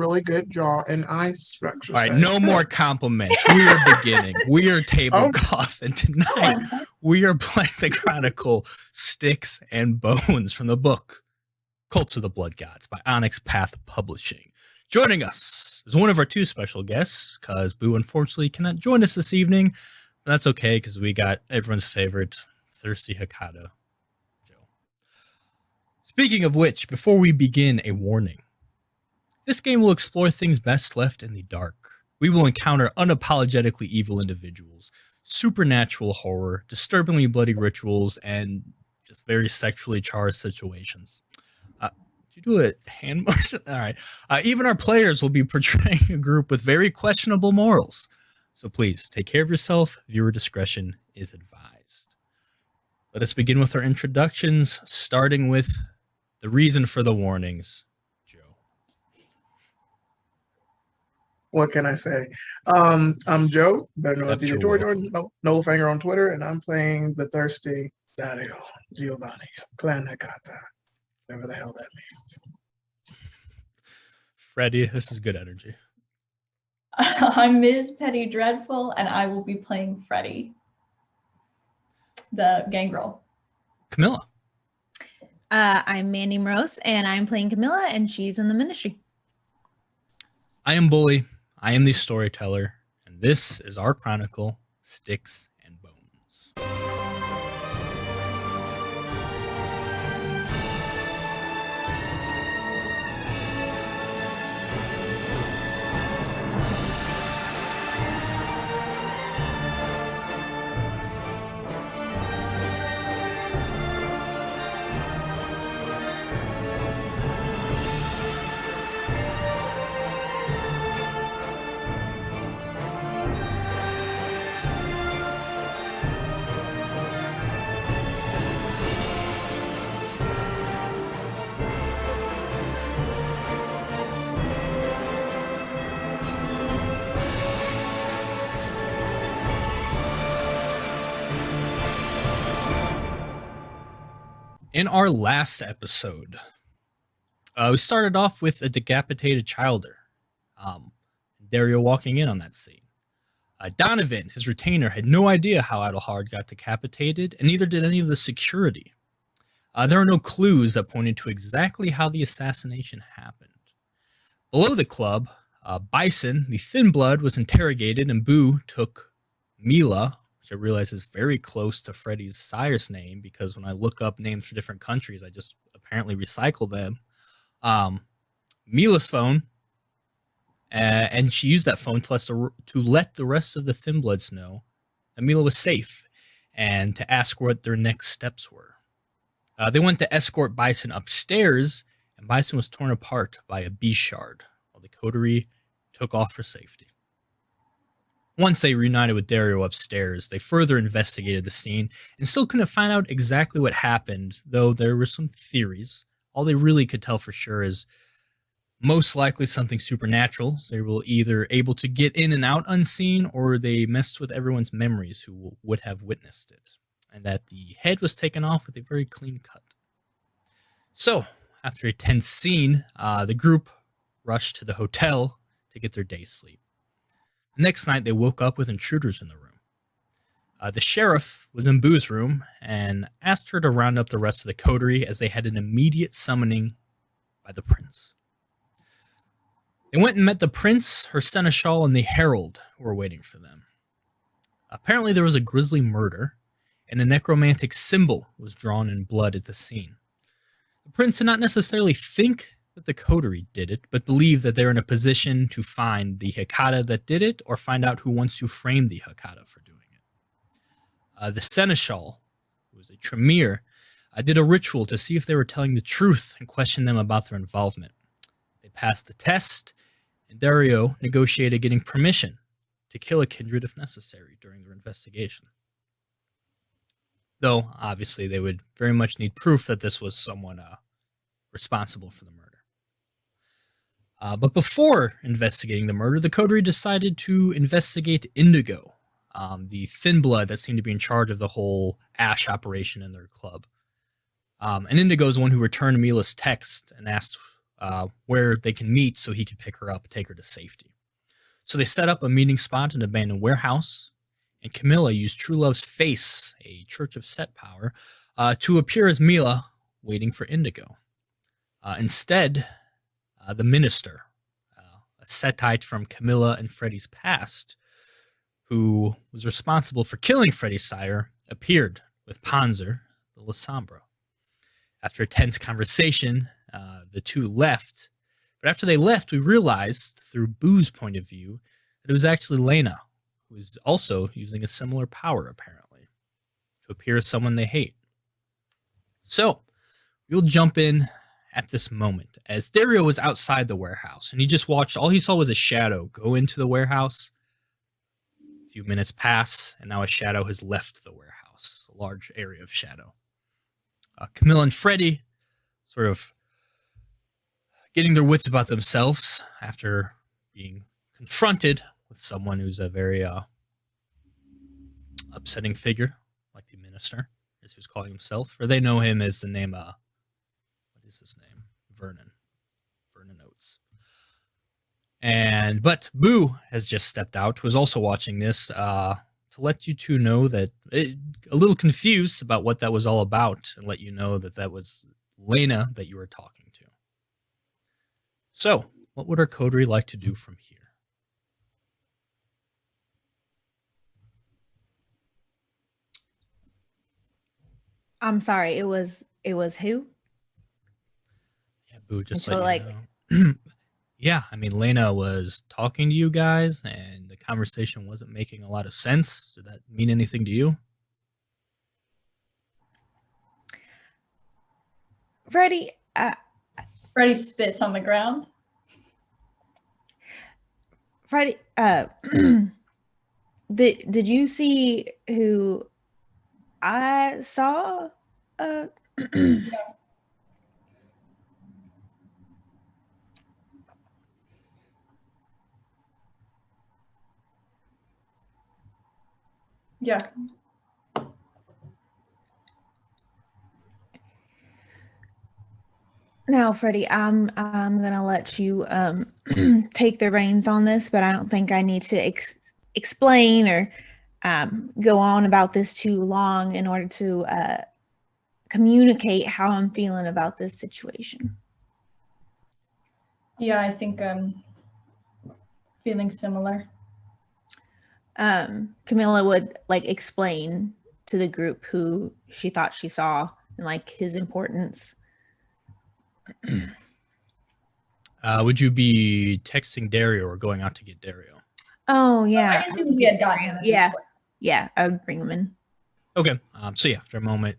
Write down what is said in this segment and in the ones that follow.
really good jaw and eye structure. All right, no more compliments. We are beginning. We are TableGoth, and tonight we are playing the chronicle Styx Bones from the book Cults of the Blood Gods by Onyx Path Publishing. Joining us is one of our two special guests, because Boo unfortunately cannot join us this evening. But that's okay, because we got everyone's favorite thirsty Hakata, Joe. Speaking of which, before we begin, a warning. This game will explore things best left in the dark. We will encounter unapologetically evil individuals, supernatural horror, disturbingly bloody rituals, and just very sexually charged situations. Did you do a hand motion? All right. Even our players will be portraying a group with very questionable morals. So please, take care of yourself. Viewer discretion is advised. Let us begin with our introductions, starting with the reason for the warnings. What can I say? I'm Joe, better known as DJ Jordan, Nolafanger on Twitter, and I'm playing the thirsty Dario Giovanni of Clan Hakata, whatever the hell that means. Freddie, this is good energy. I'm Ms. Petty Dreadful, and I will be playing Freddie, the gangrel. Camilla. I'm Mandy Morose, and I'm playing Camilla, and she's in the ministry. I am Bully. I am the storyteller, and this is our chronicle, Styx Bones. In our last episode, we started off with a decapitated childer. Dario walking in on that scene. Donovan, his retainer, had no idea how Adelhard got decapitated, and neither did any of the security. There are no clues that pointed to exactly how the assassination happened. Below the club, Bison, the Thin Blood, was interrogated, and Boo took Mila, which I realize is very close to Freddy's sire's name, because when I look up names for different countries, I just apparently recycle them. Mila's phone, and she used that phone to let the rest of the Thin Bloods know that Mila was safe, and to ask what their next steps were. They went to escort Bison upstairs, and Bison was torn apart by a beast shard, while the coterie took off for safety. Once they reunited with Dario upstairs, they further investigated the scene and still couldn't find out exactly what happened, though there were some theories. All they really could tell for sure is most likely something supernatural. So they were either able to get in and out unseen, or they messed with everyone's memories who would have witnessed it, and that the head was taken off with a very clean cut. So, after a tense scene, the group rushed to the hotel to get their day's sleep. The next night, they woke up with intruders in the room. The sheriff was in Boo's room and asked her to round up the rest of the coterie, as they had an immediate summoning by the prince. They went and met the prince, her seneschal, and the herald who were waiting for them. Apparently, there was a grisly murder, and a necromantic symbol was drawn in blood at the scene. The prince did not necessarily think that the coterie did it, but believed that they're in a position to find the Hakata that did it, or find out who wants to frame the Hakata for doing it. The seneschal, who was a Tremere, did a ritual to see if they were telling the truth and questioned them about their involvement. They passed the test, and Dario negotiated getting permission to kill a kindred if necessary during their investigation. Though, obviously, they would very much need proof that this was someone responsible for the murder. But before investigating the murder, the coterie decided to investigate Indigo, the Thin Blood that seemed to be in charge of the whole Ash operation in their club. And Indigo is the one who returned Mila's text and asked where they can meet so he can pick her up and take her to safety. So they set up a meeting spot in an abandoned warehouse, and Camilla used True Love's face, a Church of Set power, to appear as Mila, waiting for Indigo. Instead, the minister, a Setite from Camilla and Freddy's past, who was responsible for killing Freddy's sire, appeared with Panzer, the Lasombra. After a tense conversation, the two left. But after they left, we realized, through Boo's point of view, that it was actually Lena, who was also using a similar power, apparently, to appear as someone they hate. So, we'll jump in at this moment, as Dario was outside the warehouse, and he just watched, all he saw was a shadow go into the warehouse. A few minutes pass, and now a shadow has left the warehouse, a large area of shadow. Camilla and Freddy sort of getting their wits about themselves after being confronted with someone who's a very upsetting figure, like the minister, as he was calling himself, or they know him as the name, what is his name? Vernon Oates. But Boo has just stepped out, who is also watching this, to let you two know that a little confused about what that was all about, and let you know that that was Lena that you were talking to. So, what would our coterie like to do from here? I'm sorry, it was who? Yeah, Boo, just So, let you know. Yeah, I mean, Lena was talking to you guys, and the conversation wasn't making a lot of sense. Did that mean anything to you? Freddie, Freddy spits on the ground. Freddie, did you see who I saw? Yeah. Now, Freddie, I'm gonna let you take the reins on this, but I don't think I need to explain or go on about this too long in order to communicate how I'm feeling about this situation. Yeah, I think I'm feeling similar. Camilla would like explain to the group who she thought she saw and like his importance. Would you be texting Dario or going out to get Dario? Oh yeah, I assumed we had gotten him. Yeah, I would bring them in. Okay. So yeah, after a moment,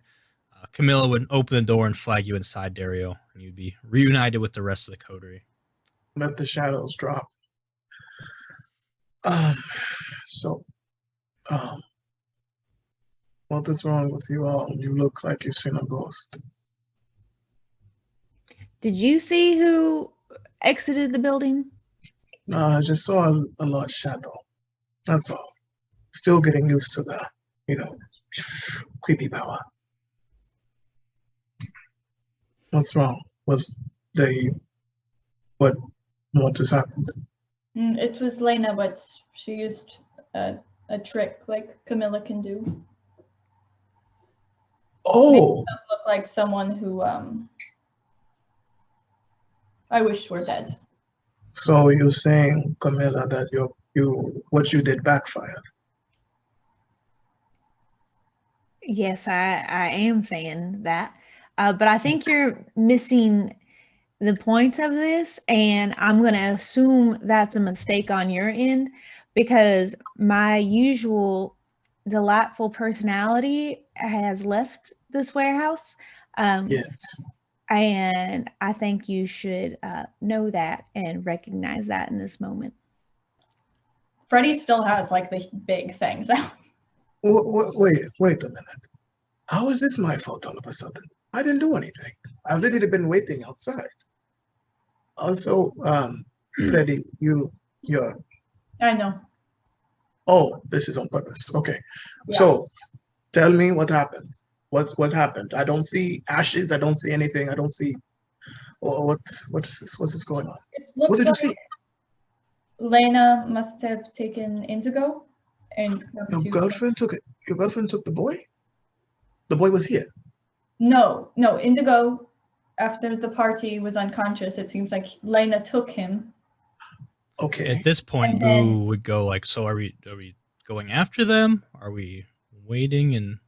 Camilla would open the door and flag you inside, Dario, and you'd be reunited with the rest of the coterie. Let the shadows drop. What is wrong with you all? You look like you've seen a ghost. Did you see who exited the building? I just saw a large shadow. That's all. Still getting used to the, creepy power. What's wrong? What just happened? It was Lena, but she used a trick like Camilla can do. Oh, Look like someone who I wish were dead. so you're saying, Camilla, that what you did backfired? Yes, I am saying that. But I think you're missing the point of this, and I'm going to assume that's a mistake on your end because my usual delightful personality has left this warehouse. Yes. And I think you should know that and recognize that in this moment. Freddy still has like the big things out. Wait a minute. How is this my fault all of a sudden? I didn't do anything. I've literally been waiting outside. Also, Freddy, you're. I know. Oh, this is on purpose. Okay. Yeah. So tell me what happened. What happened? I don't see ashes. I don't see anything. I don't see. Or what's going on? It What looks did you like see? Lena must have taken Indigo and come Your to. girlfriend took it. Your girlfriend took the boy? The boy was here. No, Indigo, after the party, was unconscious. It seems like Lena took him. Okay. At this point, And Boo then- would go like, "So are we going after them? Are we waiting and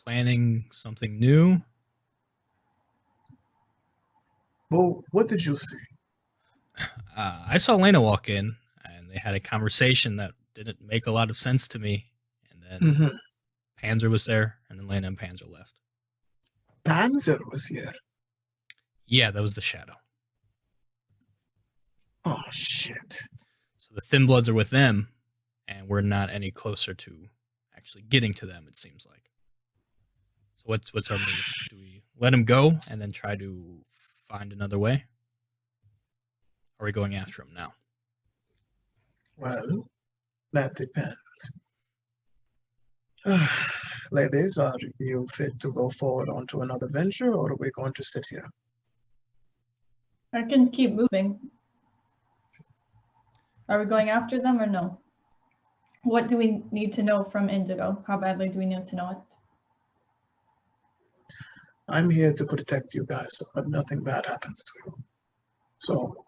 planning something new?" Well, what did you see? I saw Lena walk in, and they had a conversation that didn't make a lot of sense to me. And then Mm-hmm. Panzer was there, and then Lena and Panzer left. Panzer was here. Yeah, that was the shadow. Oh shit. So the Thin Bloods are with them, and we're not any closer to actually getting to them, it seems like. So what's our move? Do we let him go and then try to find another way? Or are we going after him now? Well, that depends. Ladies, are you fit to go forward onto another venture, or are we going to sit here? I can keep moving. Are we going after them or no? What do we need to know from Indigo? How badly do we need to know it? I'm here to protect you guys so that nothing bad happens to you. So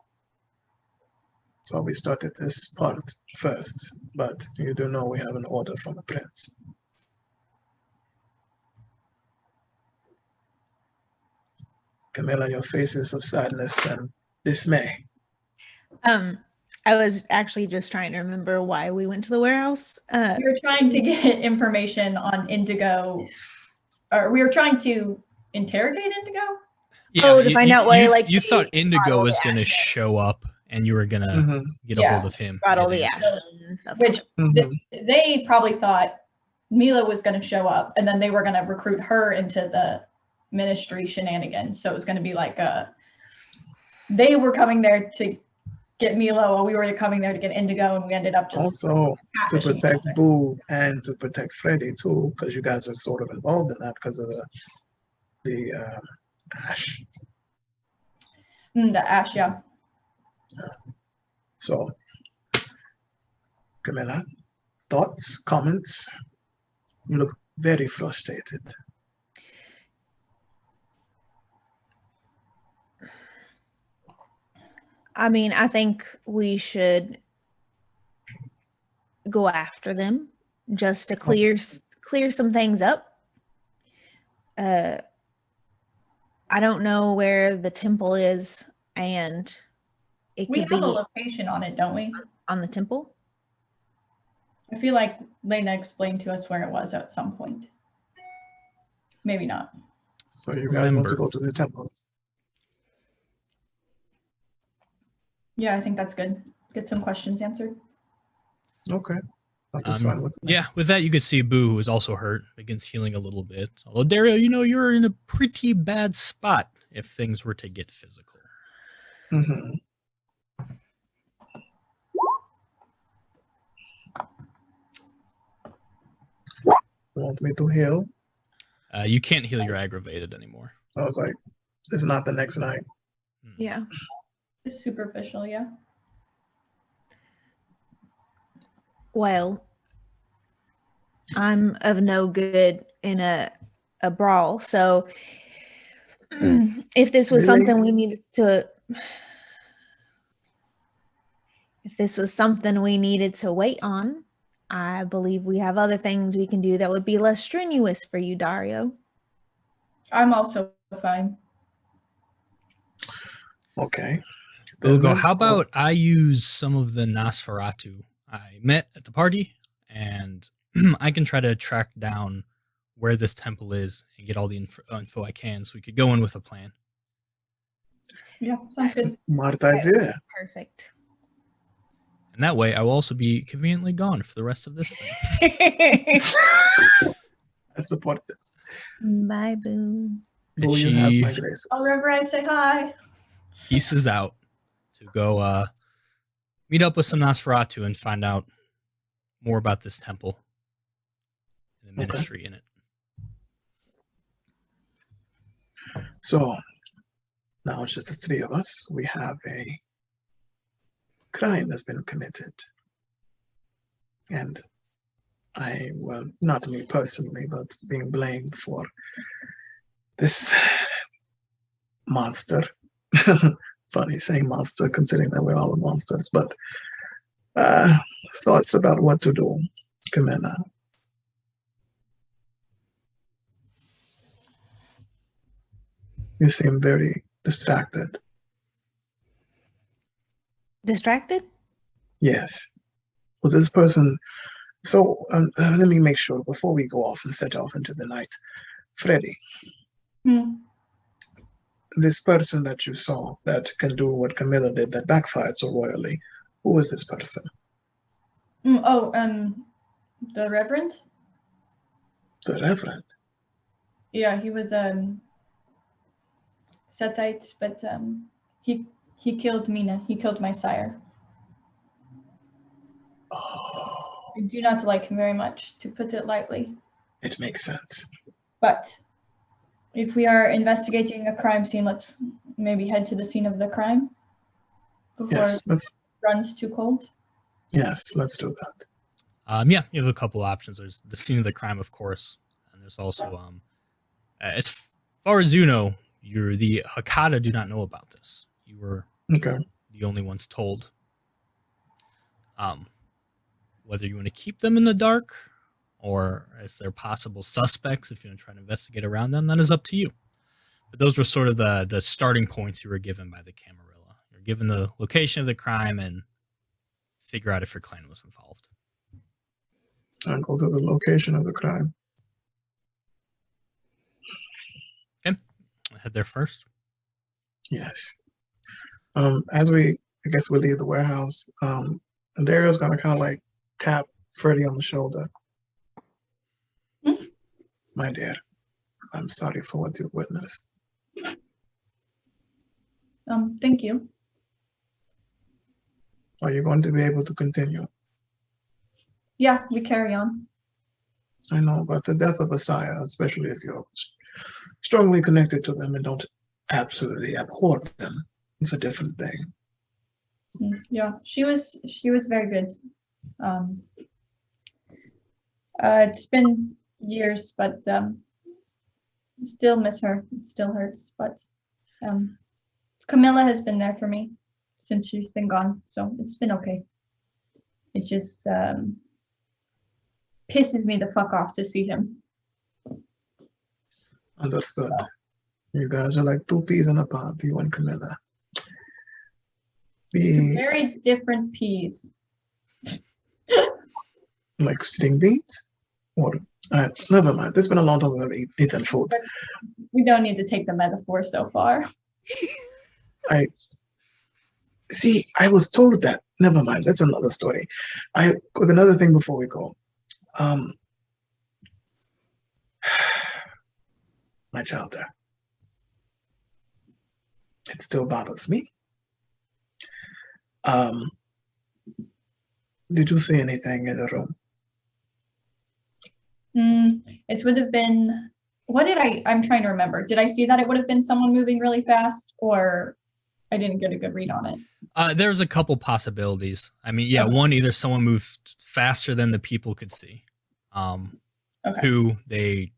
we started this part first, but you do know we have an order from the prince. Camilla, your faces of sadness and dismay. I was actually just trying to remember why we went to the warehouse. We were trying to get information on Indigo, or we were trying to interrogate Indigo. To find out why, like, you they thought Indigo bottled was the going to ashes. show up, and you were going to Mm-hmm. get a Yeah. hold of him. bottle get the answers. ashes and stuff. Which Mm-hmm. they probably thought Mila was going to show up, and then they were going to recruit her into the ministry shenanigans. So it was going to be like they were coming there to get Milo, while we were coming there to get Indigo, and we ended up just Also, to catfishing each protect other. Boo and to protect Freddy too, because you guys are sort of involved in that because of the ash. The ash, yeah. So, Camilla, thoughts, comments? You look very frustrated. I mean, I think we should go after them just to clear some things up. I don't know where the temple is, and it We could have a be location on it, don't we? on the temple. I feel like Lena explained to us where it was at some point. Maybe not. So you guys want to Remember. go to the temple? Yeah, I think that's good. Get some questions answered. Okay. That's fine with me. Yeah, with that, you could see Boo, who was also hurt, begins healing a little bit. Although, Dario, you're in a pretty bad spot if things were to get physical. Mm-hmm. Want me to heal? You can't heal your aggravated anymore. I was like, it's not the next night. Yeah. Just superficial, yeah. Well, I'm of no good in a brawl, so if this was Really? something we needed to wait on, I believe we have other things we can do that would be less strenuous for you, Dario. I'm also fine. Okay. We'll Then go, let's how about I use some of the Nosferatu I met at the party, and I can try to track down where this temple is and get all the info I can, so we could go in with a plan. Yeah, sounds good. Smart idea. Perfect. And that way, I will also be conveniently gone for the rest of this thing. I support this. Bye, Boo. And Will you have she my graces? I'll remember I say hi. pieces out to go meet up with some Nosferatu and find out more about this temple and the Okay. ministry in it. So, Now it's just the three of us. We have a crime that's been committed. And well, not me personally, but being blamed for this monster. Funny saying monster, considering that we're all monsters, but thoughts about what to do, Camilla. You seem very distracted. Distracted? Yes. Was this person... So let me make sure before we go off and set off into the night. Freddy, this person that you saw that can do what Camilla did that backfired so royally, who is this person? The Reverend? The Reverend? Yeah, he was Setite, but he killed Mina. He killed my sire. Oh, I do not like him very much, to put it lightly. it makes sense. But if we are investigating a crime scene, let's maybe head to the scene of the crime before Yes, it runs too cold. Yes, let's do that. Yeah, you have a couple options. There's the scene of the crime, of course, and there's also, as far as you know, the Hakata do not know about this. You were Okay. the only ones told. Whether you want to keep them in the dark or as they're possible suspects, if you want to try to investigate around them, that is up to you. But those were sort of the starting points you were given by the Camarilla. You're given the location of the crime and figure out if your clan was involved. I'll go to the location of the crime. Okay, I'll head there first. Yes. As I guess we leave the warehouse, and Dario's gonna kind of like tap Freddy on the shoulder. My dear, I'm sorry for what you witnessed. Thank you. Are you going to be able to continue? Yeah, we carry on. I know, but the death of a sire, especially if you're strongly connected to them and don't absolutely abhor them, it's a different thing. Yeah, she was very good. It's been years, but still miss her. It still hurts, but Camilla has been there for me since she's been gone, so it's been okay. It just pisses me the fuck off to see him. Understood. You guys are like two peas in a pod, you and Camilla. Two very different peas. Like string beans? Or never mind. It's been a long time since I've eaten food. We don't need to take the metaphor so far. I was told that. Never mind. That's another story. Another thing before we go. My child there. It still bothers me. Did you see anything in the room? It would have been, I'm trying to remember. Did I see that it would have been someone moving really fast, or I didn't get a good read on it? There's a couple possibilities. I mean, yeah, one, either someone moved faster than the people could see. Two, they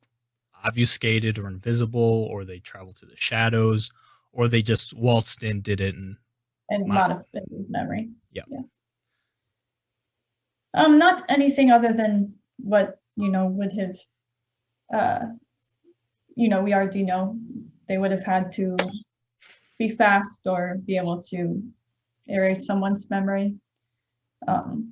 obfuscated or invisible, or they traveled through the shadows, or they just waltzed in, did it, and modified his memory. Yeah. Not anything other than what would have. We already know they would have had to be fast or be able to erase someone's memory. And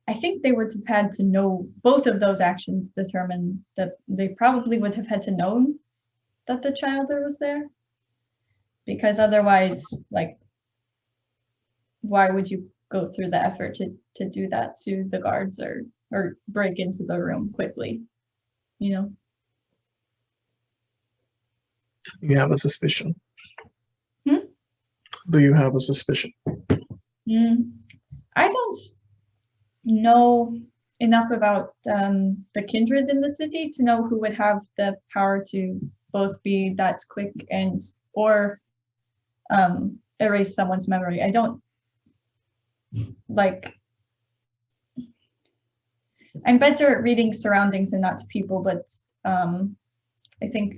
I think they would have had to know, both of those actions determine that they probably would have had to know that the childer was there. Because otherwise, like, why would you go through the effort to do that to the guards or break into the room quickly? You have a suspicion? Do you have a suspicion? I don't know enough about the kindred in the city to know who would have the power to both be that quick and or erase someone's memory. I don't like. I'm better at reading surroundings and not to people, but I think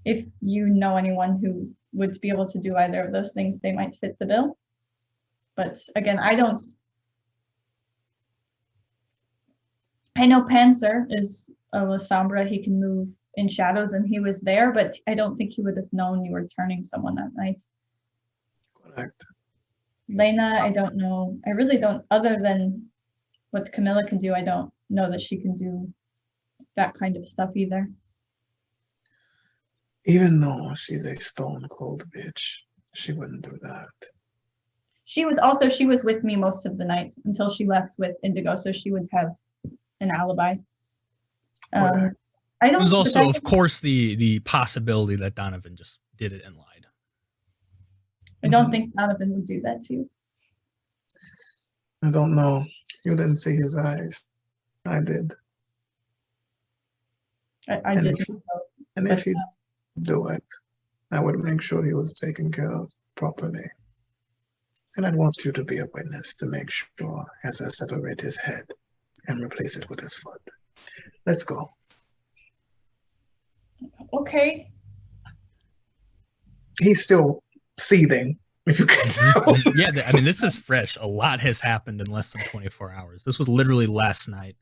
if you know anyone who would be able to do either of those things, they might fit the bill. But again, I don't. I know Panzer is a Sombra. He can move in shadows, and he was there, but I don't think he would have known you were turning someone that night. Correct. Lena, I don't know. I really don't, other than what Camilla can do, I don't know that she can do that kind of stuff either. Even though she's a stone cold bitch, she wouldn't do that. She was with me most of the night until she left with Indigo, so she would have an alibi. Correct. I don't. There's also, of course, the possibility that Donovan just did it and lied. I don't think Donovan would do that too. I don't know. You didn't see his eyes. I did. I And didn't. if he do it, I would make sure he was taken care of properly. And I'd want you to be a witness to make sure as I separate his head and replace it with his foot. Let's go. Okay. He's still seething, if you can tell. Yeah, I mean, this is fresh. A lot has happened in less than 24 hours. This was literally last night.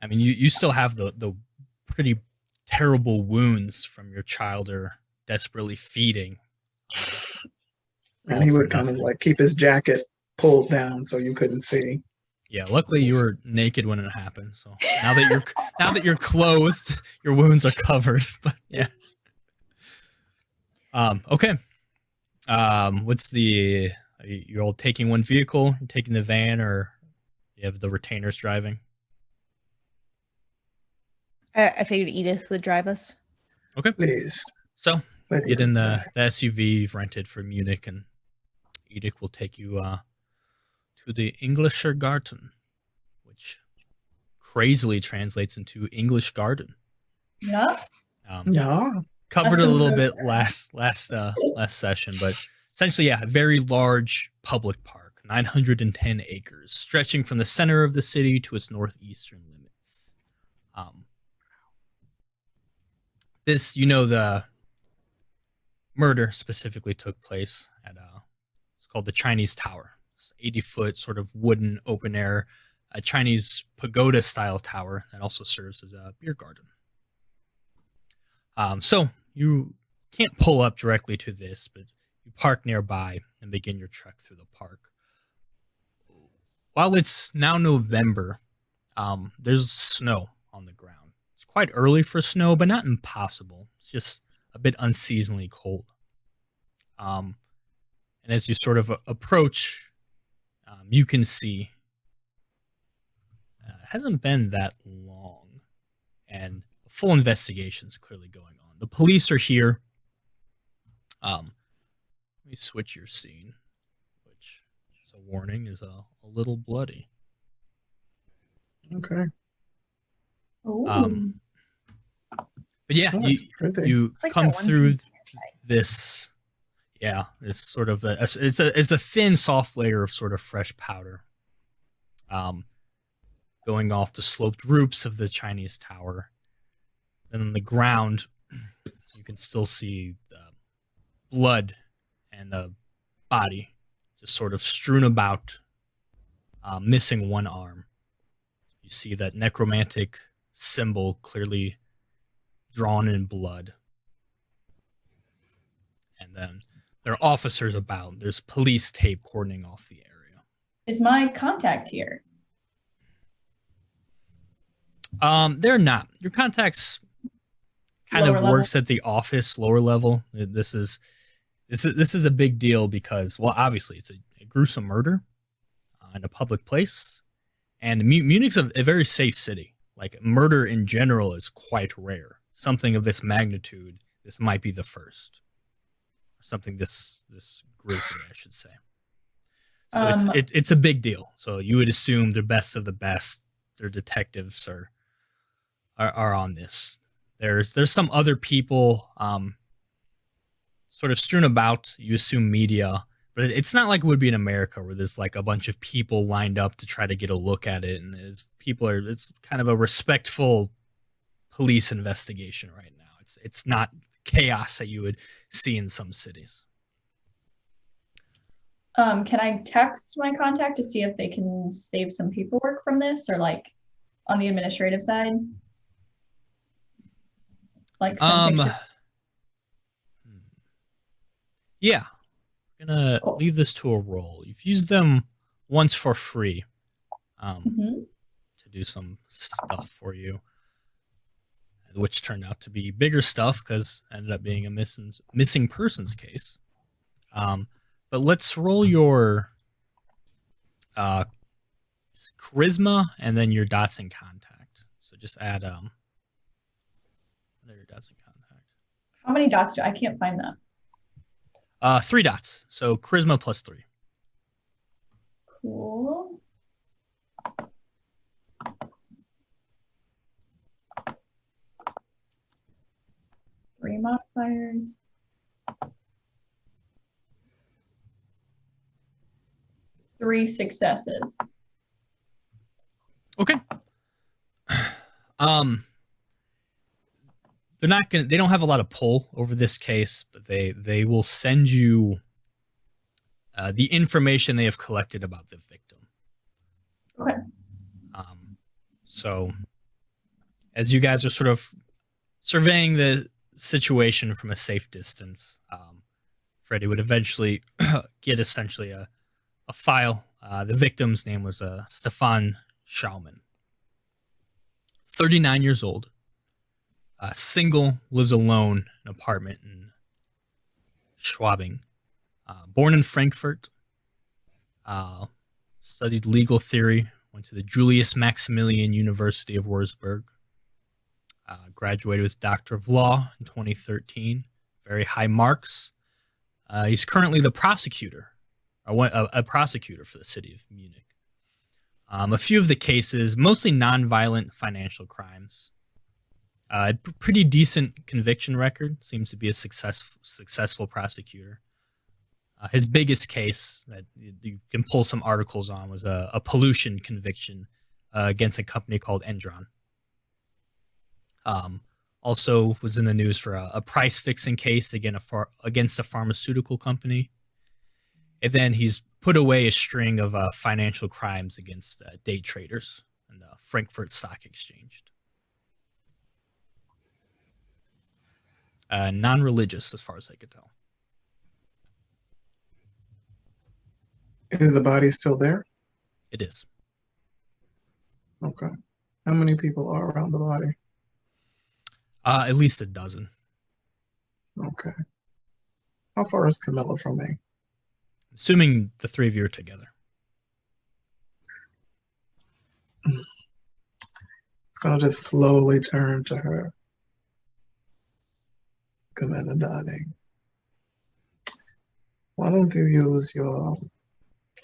I mean, you still have the pretty terrible wounds from your child are desperately feeding. And he would kind of like keep his jacket pulled down so you couldn't see. Yeah, luckily you were naked when it happened. So now that you're clothed, your wounds are covered. But yeah. Okay. What's you're all taking one vehicle? You're taking the van, or you have the retainers driving? I figured Edith would drive us. Okay. Please. So let get in Edith the drive. SUV you've rented for Munich, and Edith will take you to the Englischer Garten, which crazily translates into English garden. Yeah. Yeah. Covered a little bit last session, but essentially, yeah, a very large public park, 910 acres, stretching from the center of the city to its northeastern limits. The murder specifically took place at it's called the Chinese Tower. It's 80-foot sort of wooden open air, a Chinese pagoda style tower that also serves as a beer garden. So you can't pull up directly to this, but you park nearby and begin your trek through the park. While it's now November, there's snow on the ground. It's quite early for snow, but not impossible. It's just a bit unseasonably cold. And as you sort of approach, you can see it hasn't been that long, and a full investigation is clearly going on. The police are here. Let me switch your scene, which is a warning, is a little bloody. Okay. Ooh. But yeah, Oh, that's pretty. you It's like come that one through scene. this. Yeah, it's sort of it's a thin, soft layer of sort of fresh powder, going off the sloped roofs of the Chinese tower. And on the ground, you can still see the blood and the body just sort of strewn about, missing one arm. You see that necromantic symbol clearly drawn in blood. And then there are officers about. There's police tape cordoning off the area. Is my contact here? They're not. Your contacts kind Lower of level? works at the office, lower level. This is a big deal because, well, obviously it's a gruesome murder in a public place, and Munich's a very safe city. Like, murder in general is quite rare. Something of this magnitude, this might be the first. Something this grisly, I should say. So it's a big deal. So you would assume the best of the best. Their detectives are on this. There's some other people sort of strewn about. You assume media, but it's not like it would be in America where there's like a bunch of people lined up to try to get a look at it, and it's kind of a respectful police investigation right now. It's not chaos that you would see in some cities. Can I text my contact to see if they can save some paperwork from this, or like on the administrative side? Like send pictures? Yeah. I'm gonna leave this to a roll. You've used them once for free to do some stuff for you, which turned out to be bigger stuff because it ended up being a missing persons case. But let's roll your charisma and then your dots in contact. So just add your dots in contact. How many dots I can't find that. 3 dots. So charisma plus 3. Cool. Three modifiers. Three successes. Okay. They don't have a lot of pull over this case, but they will send you the information they have collected about the victim. Okay. So as you guys are sort of surveying the situation from a safe distance, Freddie would eventually get essentially a file. The victim's name was Stefan Schaumann. 39 years old. Single, lives alone in an apartment in Schwabing. Born in Frankfurt. Studied legal theory. Went to the Julius Maximilian University of Würzburg. Graduated with Doctor of Law in 2013. Very high marks. He's currently the prosecutor. A prosecutor for the city of Munich. A few of the cases, mostly nonviolent financial crimes. Pretty decent conviction record. Seems to be a successful prosecutor. His biggest case that you can pull some articles on was a pollution conviction against a company called Endron. Also was in the news for a price fixing case against a pharmaceutical company. And then he's put away a string of financial crimes against day traders and the Frankfurt Stock Exchange. Non-religious, as far as I could tell. Is the body still there? It is. Okay. How many people are around the body? At least a dozen. Okay. How far is Camilla from me? Assuming the 3 of you are together. It's gonna just slowly turn to her. Camilla, darling. Why don't you use your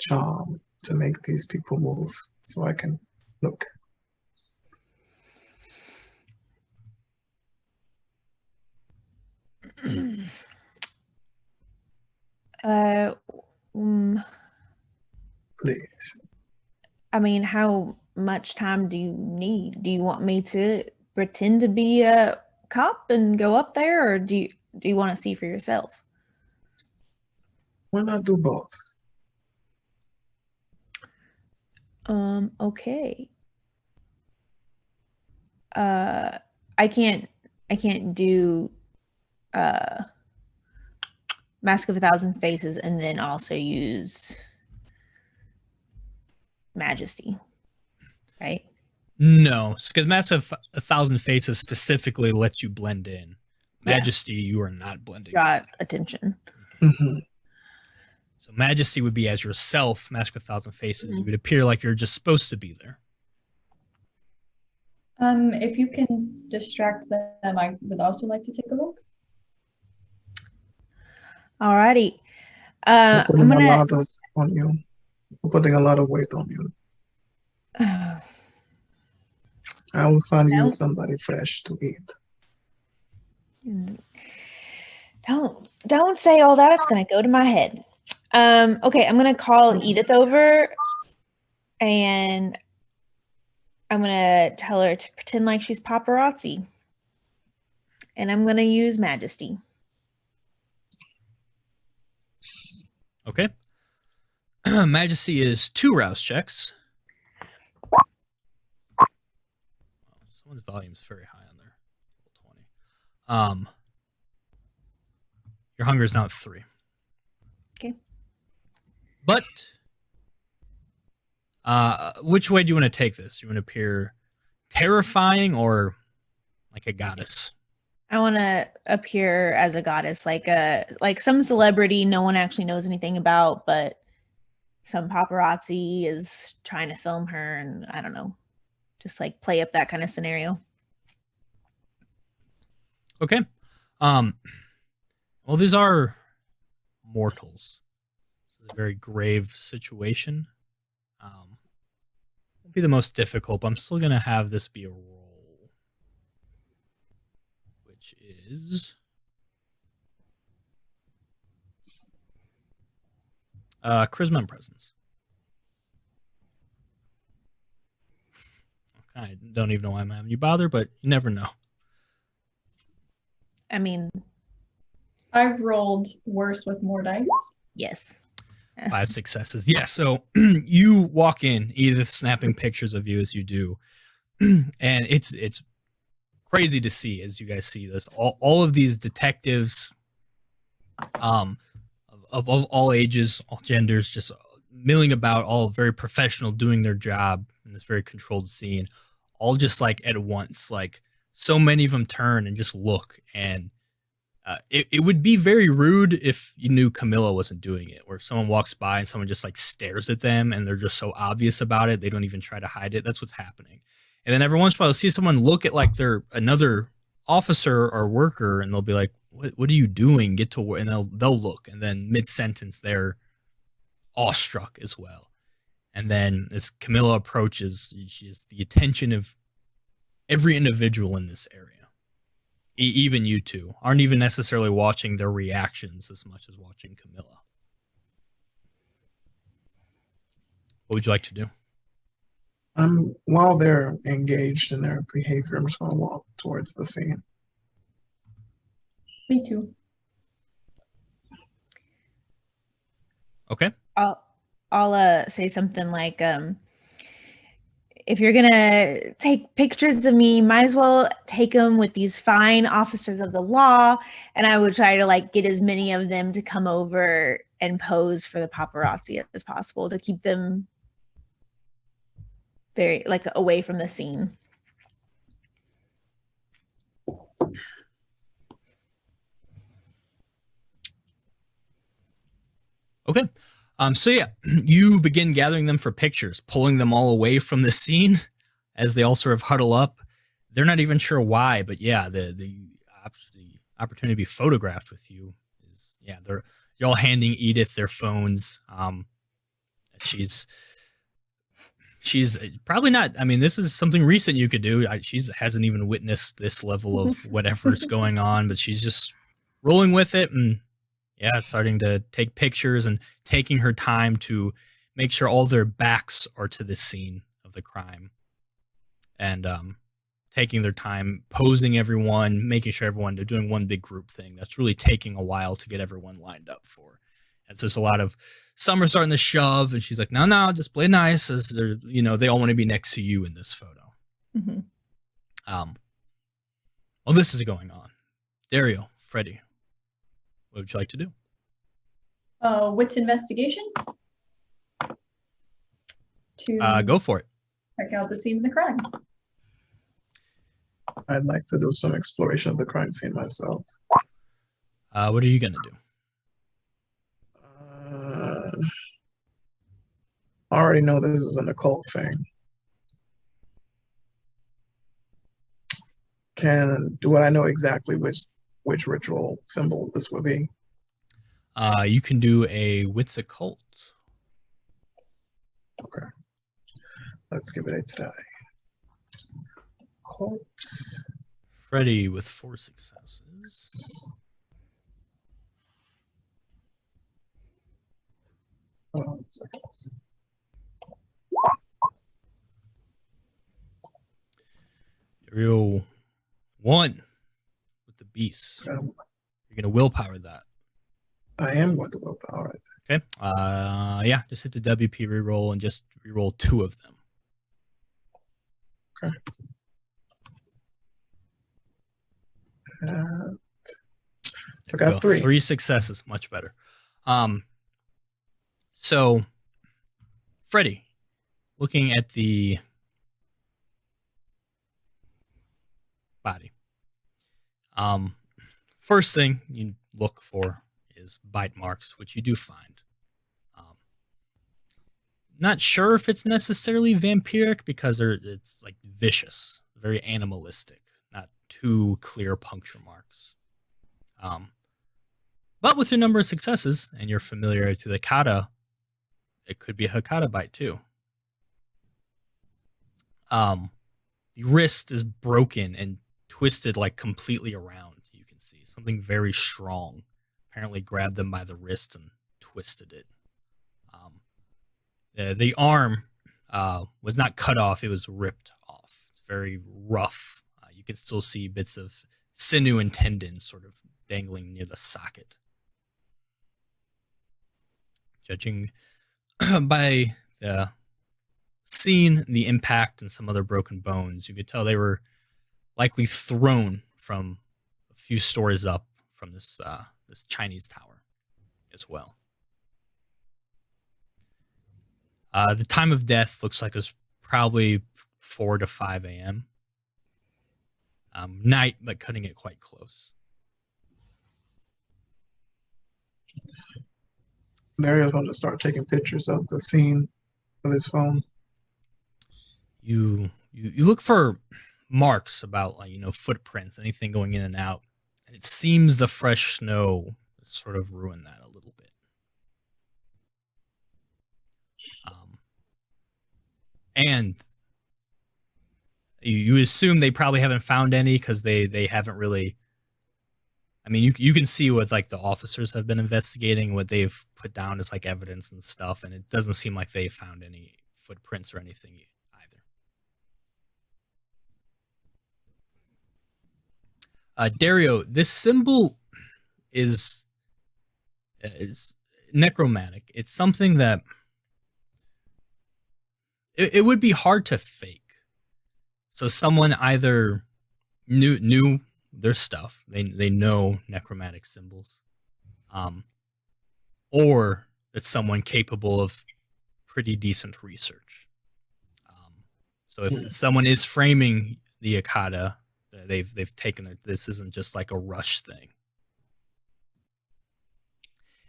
charm to make these people move so I can look? Please. I mean, how much time do you need? Do you want me to pretend to be a cop and go up there, or do you want to see for yourself? Why not do both? Okay. I can't do Mask of a Thousand Faces and then also use Majesty, right? No, because Mask of a Thousand Faces specifically lets you blend in. Majesty, you are not blending. Got attention. Mm-hmm. So Majesty would be as yourself. Mask of a Thousand Faces, you would appear like you're just supposed to be there. If you can distract them, I would also like to take a look. Alrighty. We're putting I'm a lot on you. We're putting a lot of weight on you. gonna. I will find you somebody fresh to eat. Don't say all that. It's gonna go to my head. Okay, I'm gonna call Edith over, and I'm gonna tell her to pretend like she's paparazzi, and I'm gonna use Majesty. Okay. Majesty is 2 rouse checks. Someone's volume is very high on there. 20. Your hunger is now at 3. Okay. But which way do you want to take this? You want to appear terrifying or like a goddess? I want to appear as a goddess, like some celebrity no one actually knows anything about, but some paparazzi is trying to film her, and I don't know, just like play up that kind of scenario. Okay. Well, these are mortals. It's a very grave situation. Won't be the most difficult, but I'm still gonna have this be a roll, which is charisma and presence. Okay, I don't even know why I'm having you bother, but you never know. I mean, I've rolled worse with more dice. yes. 5 successes. Yeah, so you walk in, Edith snapping pictures of you as you do. And it's crazy to see as you guys see this. All of these detectives of all ages, all genders, just milling about, all very professional, doing their job in this very controlled scene, all just like at once. Like so many of them turn and just look, and it would be very rude if you knew Camilla wasn't doing it, or if someone walks by and someone just like stares at them and they're just so obvious about it, they don't even try to hide it. That's what's happening. And then every once in a while, you'll see someone look at like they're another officer or worker, and they'll be like, "What are you doing? Get to work." And they'll look, and then mid sentence, they're awestruck as well. And then as Camilla approaches, she has the attention of every individual in this area. Even you two aren't even necessarily watching their reactions as much as watching Camilla. What would you like to do? While they're engaged in their behavior, I'm just going to walk towards the scene. Me too. Okay. I'll say something like, if you're gonna take pictures of me, might as well take them with these fine officers of the law. And I would try to like get as many of them to come over and pose for the paparazzi as possible to keep them very like away from the scene. Okay. So yeah, you begin gathering them for pictures, pulling them all away from the scene as they all sort of huddle up. They're not even sure why, but yeah, the opportunity to be photographed with you is, yeah, you're all handing Edith their phones. She's probably not. I mean, this is something recent you could do. She hasn't even witnessed this level of whatever's going on, but she's just rolling with it and, yeah, starting to take pictures and taking her time to make sure all their backs are to the scene of the crime. And taking their time, posing everyone, making sure they're doing one big group thing. That's really taking a while to get everyone lined up for. And so it's a lot of, some are starting to shove, and she's like, no, just play nice, as they're, they all want to be next to you in this photo. Mm-hmm. Well, this is going on. Dario, Freddie, what would you like to do? Wits investigation? To Go for it. check out the scene of the crime. I'd like to do some exploration of the crime scene myself. What are you going to do? I already know this is an occult thing. Do I know exactly which ritual symbol this would be? You can do a wits occult. Okay. Let's give it a try. Occult. Freddy with 4 successes. Real 1 with the beast. You're gonna willpower that. I am going to willpower it. Okay. Yeah, just hit the WP reroll and just reroll 2 of them. Okay. So I got 3. 3 successes, much better. So Freddy, looking at the body. First thing you look for is bite marks, which you do find. Not sure if it's necessarily vampiric because it's like vicious, very animalistic, not too clear puncture marks. But with your number of successes and your familiarity to the kata, it could be a Hakata bite too. The wrist is broken and twisted like completely around. You can see something very strong apparently grabbed them by the wrist and twisted it. The arm was not cut off, it was ripped off. It's very rough. You can still see bits of sinew and tendons sort of dangling near the socket. Judging by the scene, the impact, and some other broken bones, you could tell they were likely thrown from a few stories up from this Chinese tower as well. The time of death looks like it was probably 4 to 5 a.m. Night, but cutting it quite close. Mario's going to start taking pictures of the scene with his phone. You look for marks about, like, footprints, anything going in and out, and it seems the fresh snow sort of ruined that a little bit. And you assume they probably haven't found any because they haven't really. I mean, you can see what like the officers have been investigating, what they've put down as like evidence and stuff, and it doesn't seem like they've found any footprints or anything either. Dario, this symbol is necromantic. It's something that it would be hard to fake. So someone either knew their stuff, they know necromantic symbols, or it's someone capable of pretty decent research. So if someone is framing the Akata, they've taken it. This isn't just like a rush thing.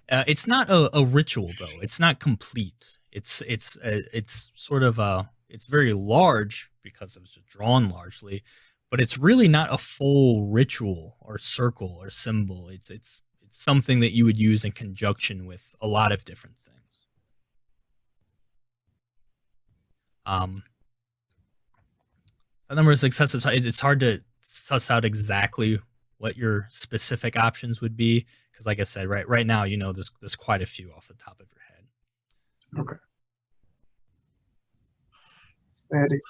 It's not a ritual though. It's not complete. It's sort of it's very large because it was drawn largely, but it's really not a full ritual or circle or symbol. It's something that you would use in conjunction with a lot of different things. The number of successes, it's hard to suss out exactly what your specific options would be because, like I said, right now, there's quite a few off the top of your head. Okay.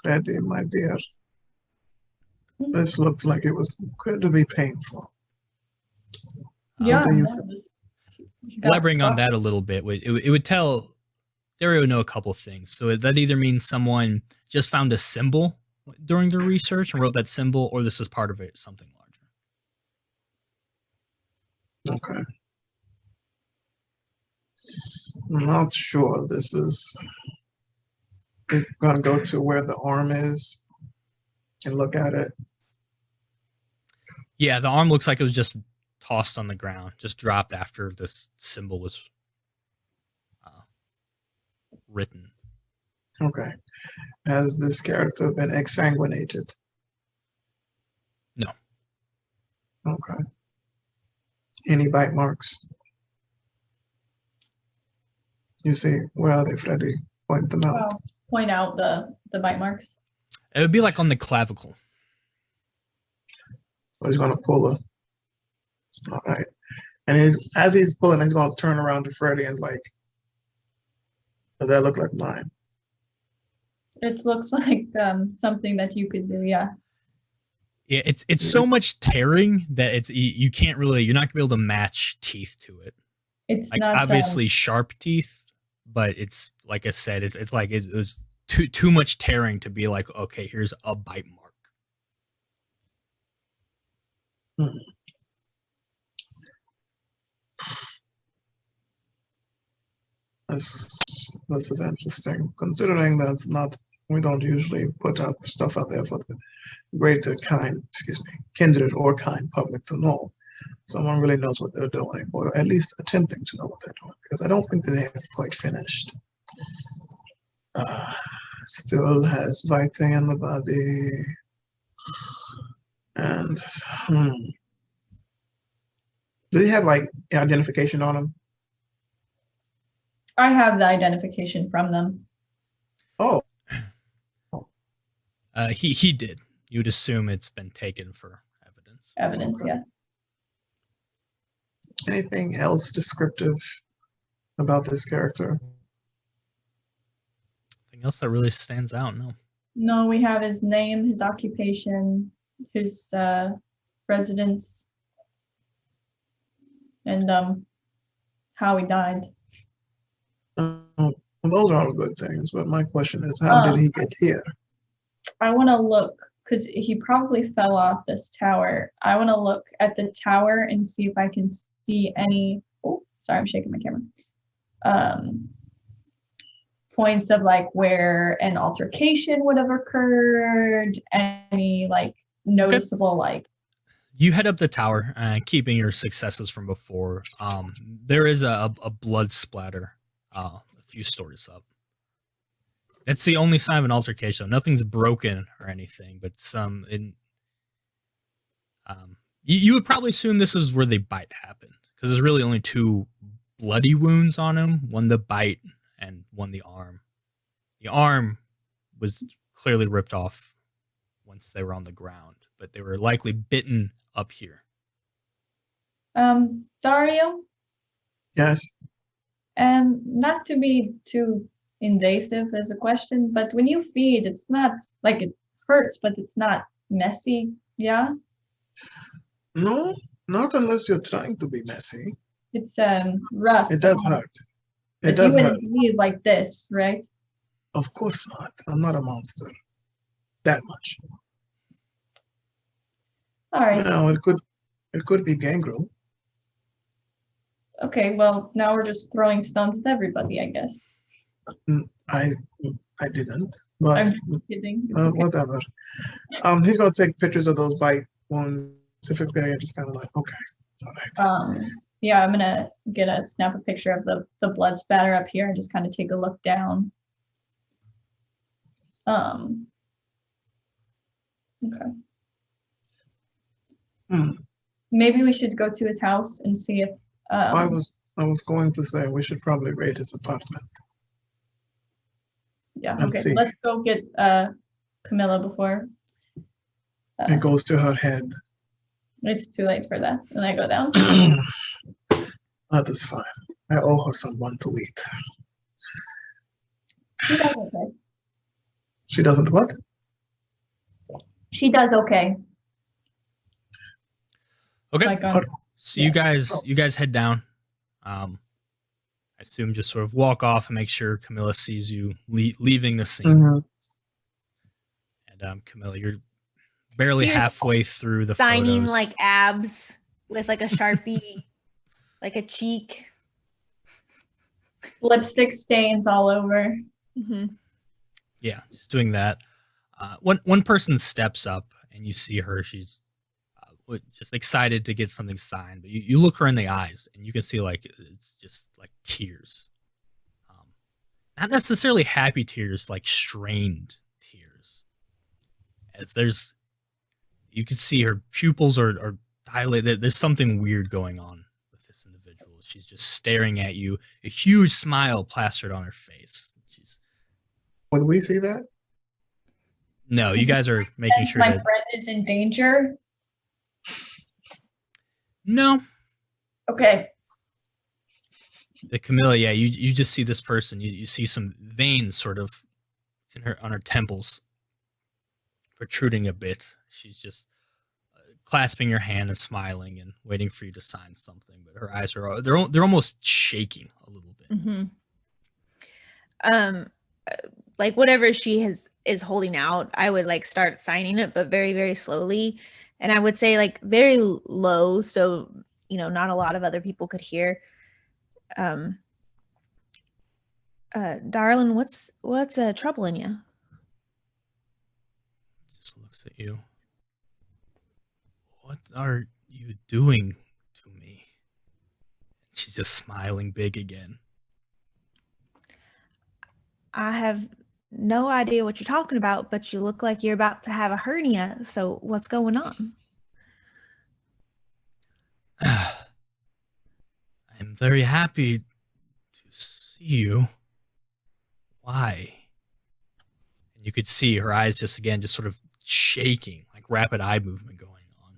Freddy, my dear. This looks like it was going to be painful. Yeah. What do you think? Elaborating on that a little bit, it would tell Dario know a couple things. So that either means someone just found a symbol during their research and wrote that symbol, or this is part of it, something larger. Okay. I'm not sure this is going to go to where the arm is and look at it. Yeah, the arm looks like it was just tossed on the ground, just dropped after this symbol was written. Okay. Has this character been exsanguinated? No. Okay. Any bite marks? You see, where are they, Freddy? Point them out. Well, point out the bite marks. It would be like on the clavicle. He's gonna pull a. All right, and as he's pulling, he's gonna turn around to Freddy and like, does that look like mine? It looks like something that you could do, yeah. Yeah, it's so much tearing that you can't really, you're not gonna be able to match teeth to it. It's Like not obviously sharp teeth, but it's like I said, it's like it was too much tearing to be like, okay, here's a bite mark. Hmm. This is interesting, considering that's not, we don't usually put out the stuff out there for the greater kindred or kind public to know. Someone really knows what they're doing, or at least attempting to know what they're doing, because I don't think that they have quite finished. Still has Vite in the body, and does he have like identification on him? I have the identification from them. Oh, He did. You'd assume it's been taken for evidence. Evidence, Okay. yeah. anything else descriptive about this character? Anything else that really stands out? No. No, we have his name, his occupation, his residence, and how he died. Well, those are all good things, but my question is, how did he get here? I want to look, because he probably fell off this tower. I want to look at the tower and see if I can see any, oh, sorry, I'm shaking my camera. Points of like where an altercation would have occurred, any like noticeable like. You head up the tower, keeping your successes from before. There is a blood splatter a few stories up. That's the only sign of an altercation. Nothing's broken or anything, but you would probably assume this is where the bite happened, because there's really only two bloody wounds on him, one the bite and one the arm. The arm was clearly ripped off once they were on the ground, but they were likely bitten up here. Dario, Yes. not to be too invasive as a question, but when you feed, it's not like it hurts, but it's not messy, yeah? No, not unless you're trying to be messy. It's rough. It does hurt. It But does you hurt. wouldn't leave like this, right? Of course not. I'm not a monster. That much. All right. No, it could be gangrel. Okay, well, now we're just throwing stones at everybody, I guess. I didn't, but I'm just kidding. It's okay. whatever. He's gonna take pictures of those bite wounds specifically and just kind of like, okay, all right. Yeah, I'm gonna snap a picture of the blood spatter up here and just kind of take a look down. Okay. Maybe we should go to his house and see if I was going to say we should probably raid his apartment. Yeah, and okay. see. Let's go get Camilla before It goes to her head. it's too late for that. And I go down. That is fine. I owe her someone to eat. She does okay. She doesn't what? She does okay. Okay. Like, So you guys head down. I assume just sort of walk off and make sure Camilla sees you leaving the scene. Mhm. And Camilla, you're barely You're halfway through the signing photos. like abs with like a Sharpie, like a cheek. lipstick stains all over. Hmm. Yeah, just doing that. One person steps up and you see her. She's just excited to get something signed, but you look her in the eyes and you can see like it's just like tears. Not necessarily happy tears, like strained tears. As you can see her pupils are dilated. There's something weird going on with this individual. She's just staring at you, a huge smile plastered on her face. Would we see that? No, you guys are making And sure my that friend is in danger. No. Okay. The Camilla, yeah, you just see this person. You see some veins sort of on her temples protruding a bit. She's just clasping your hand and smiling and waiting for you to sign something, but her eyes are they're almost shaking a little bit. Mm-hmm. Like whatever she is holding out, I would like start signing it, but very, very slowly. And I would say like very low, so not a lot of other people could hear. Darling, what's troubling you? Just looks at you. What are you doing to me? She's just smiling big again. I have no idea what you're talking about, but you look like you're about to have a hernia. So what's going on? I'm very happy to see you. Why? And you could see her eyes just sort of shaking, like rapid eye movement going on.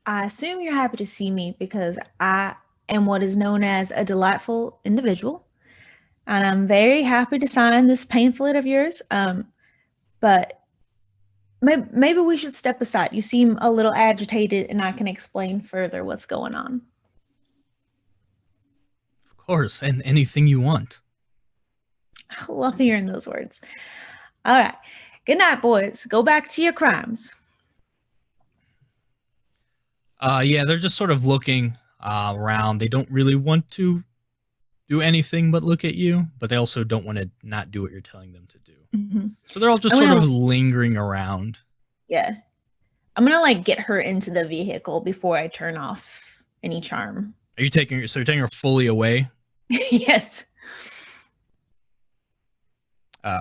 I assume you're happy to see me because I am what is known as a delightful individual. And I'm very happy to sign this pamphlet of yours. But maybe we should step aside. You seem a little agitated, and I can explain further what's going on. Of course, and anything you want. I love hearing those words. All right. Good night, boys. Go back to your crimes. Yeah, they're just sort of looking around. They don't really want to do anything but look at you, but they also don't want to not do what you're telling them to do. Mm-hmm. So they're all just sort of lingering around. Yeah. I'm going to like get her into the vehicle before I turn off any charm. Are you taking her fully away? Yes.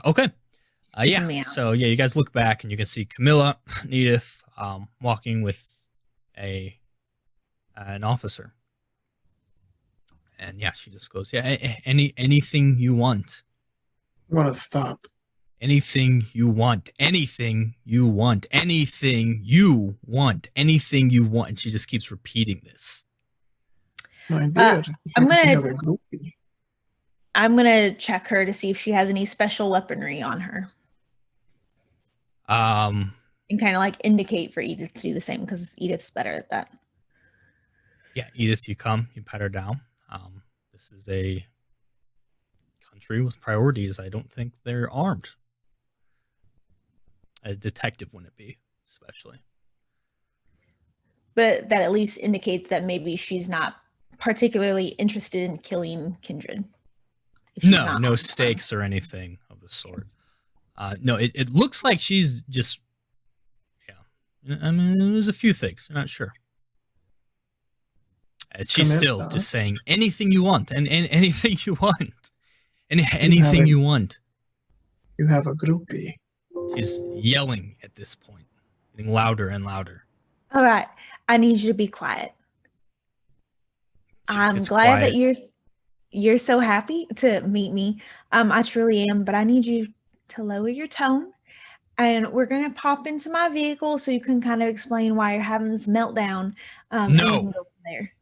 Okay. Yeah. So yeah, you guys look back and you can see Camilla and Edith walking with an officer. And yeah, she just goes, yeah, anything you want. I want to stop. Anything you want. Anything you want. Anything you want. Anything you want. And she just keeps repeating this. My dear, I'm gonna check her to see if she has any special weaponry on her. And kind of like indicate for Edith to do the same because Edith's better at that. Yeah, Edith, you pat her down. This is a country with priorities. I don't think they're armed. A detective wouldn't be, especially. But that at least indicates that maybe she's not particularly interested in killing Kindred. No stakes or anything of the sort. No, it looks like she's just, yeah. I mean, there's a few things. I'm not sure. And she's still just saying anything you want and anything you want. Anything you want. You have a groupie. She's yelling at this point, getting louder and louder. All right. I need you to be quiet. I'm glad that you're so happy to meet me. I truly am, but I need you to lower your tone. And we're going to pop into my vehicle so you can kind of explain why you're having this meltdown. No. And we can go from there.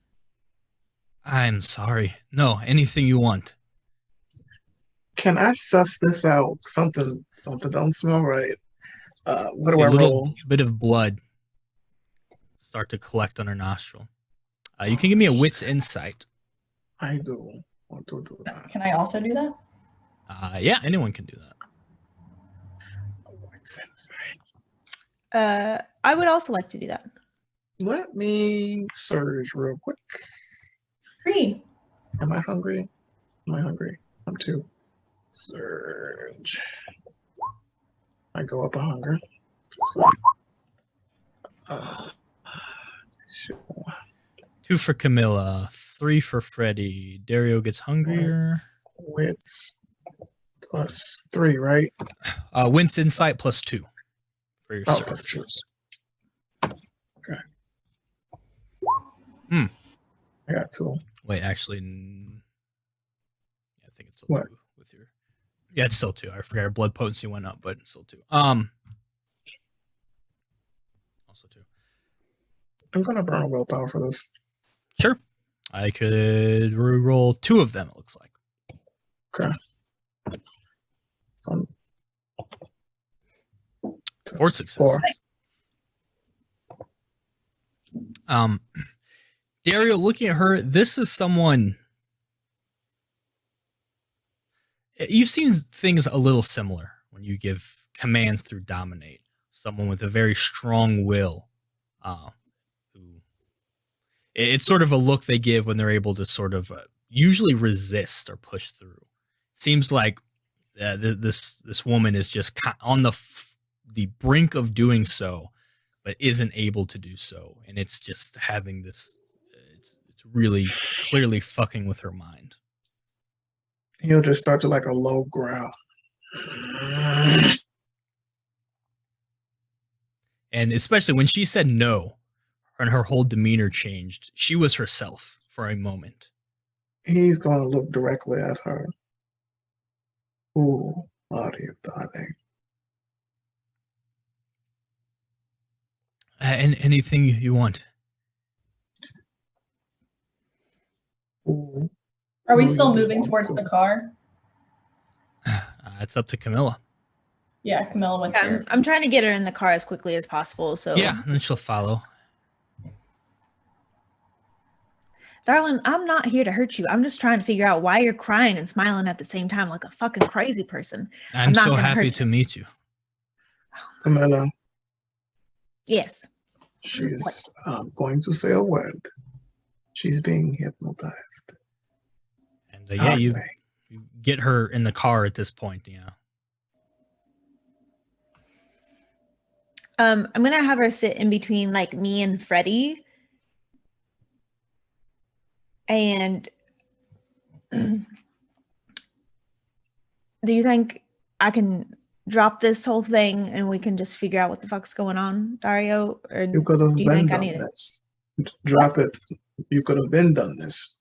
I'm sorry. No, anything you want. Can I suss this out? Something don't smell right. What do I roll? A little bit of blood start to collect on her nostril. You can give me a wit's insight. I do. Want to do that. Can I also do that? Yeah, anyone can do that. Wit's insight. I would also like to do that. Let me surge real quick. 3. Am I hungry? I'm 2. Surge. I go up a hunger. Sure. 2 for Camilla, 3 for Freddie. Dario gets hungrier. Wits plus 3, right? Wits insight plus 2 for your search. Plus 2. Okay. I got 2. Wait, actually, I think it's still what? 2 with your. Yeah, it's still 2. I forgot our blood potency went up, but it's still 2. also too. I'm gonna burn a willpower for this. Sure. I could re-roll 2 of them, it looks like. Okay. So 4 successes. 4. Dario, looking at her, this is someone... You've seen things a little similar when you give commands through dominate. Someone with a very strong will. It's sort of a look they give when they're able to sort of usually resist or push through. Seems like this woman is just on the brink of doing so, but isn't able to do so, and it's just having this. It's really clearly fucking with her mind. He'll just start to like a low growl. And especially when she said no, and her whole demeanor changed. She was herself for a moment. He's gonna look directly at her. Who are you, darling? Anything you want. Who Are we do still you moving belong towards to? the car? It's up to Camilla. Yeah, Camilla went here. I'm trying to get her in the car as quickly as possible. So Yeah, and then she'll follow. Darling, I'm not here to hurt you. I'm just trying to figure out why you're crying and smiling at the same time like a fucking crazy person. I'm not so gonna happy hurt to you. meet you. Camilla, Yes. she's going to say a word. She's being hypnotized. And yeah, you Anyway, get her in the car at this point. Yeah. I'm gonna have her sit in between like me and Freddie. And do you think I can drop this whole thing and we can just figure out what the fuck's going on, Dario? Or you could have do you been think I done need it? this. Drop it. You could have been done this.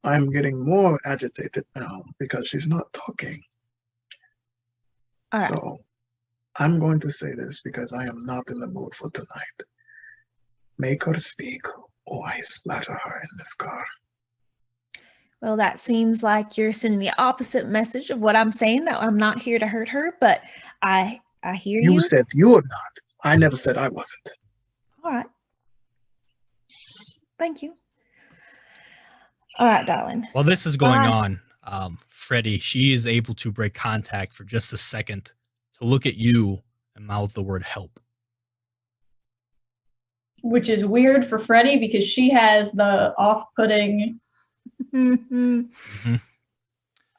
I'm getting more agitated now because she's not talking. All right. So I'm going to say this because I am not in the mood for tonight. Make her speak or I splatter her in this car. Well, that seems like you're sending the opposite message of what I'm saying, that I'm not here to hurt her, but I hear you. You said you're not. I never said I wasn't. All right. Thank you. All right, darling. While this is going Bye. on, Freddie, she is able to break contact for just a second to look at you and mouth the word help. Which is weird for Freddie because she has the off-putting. Mm-hmm.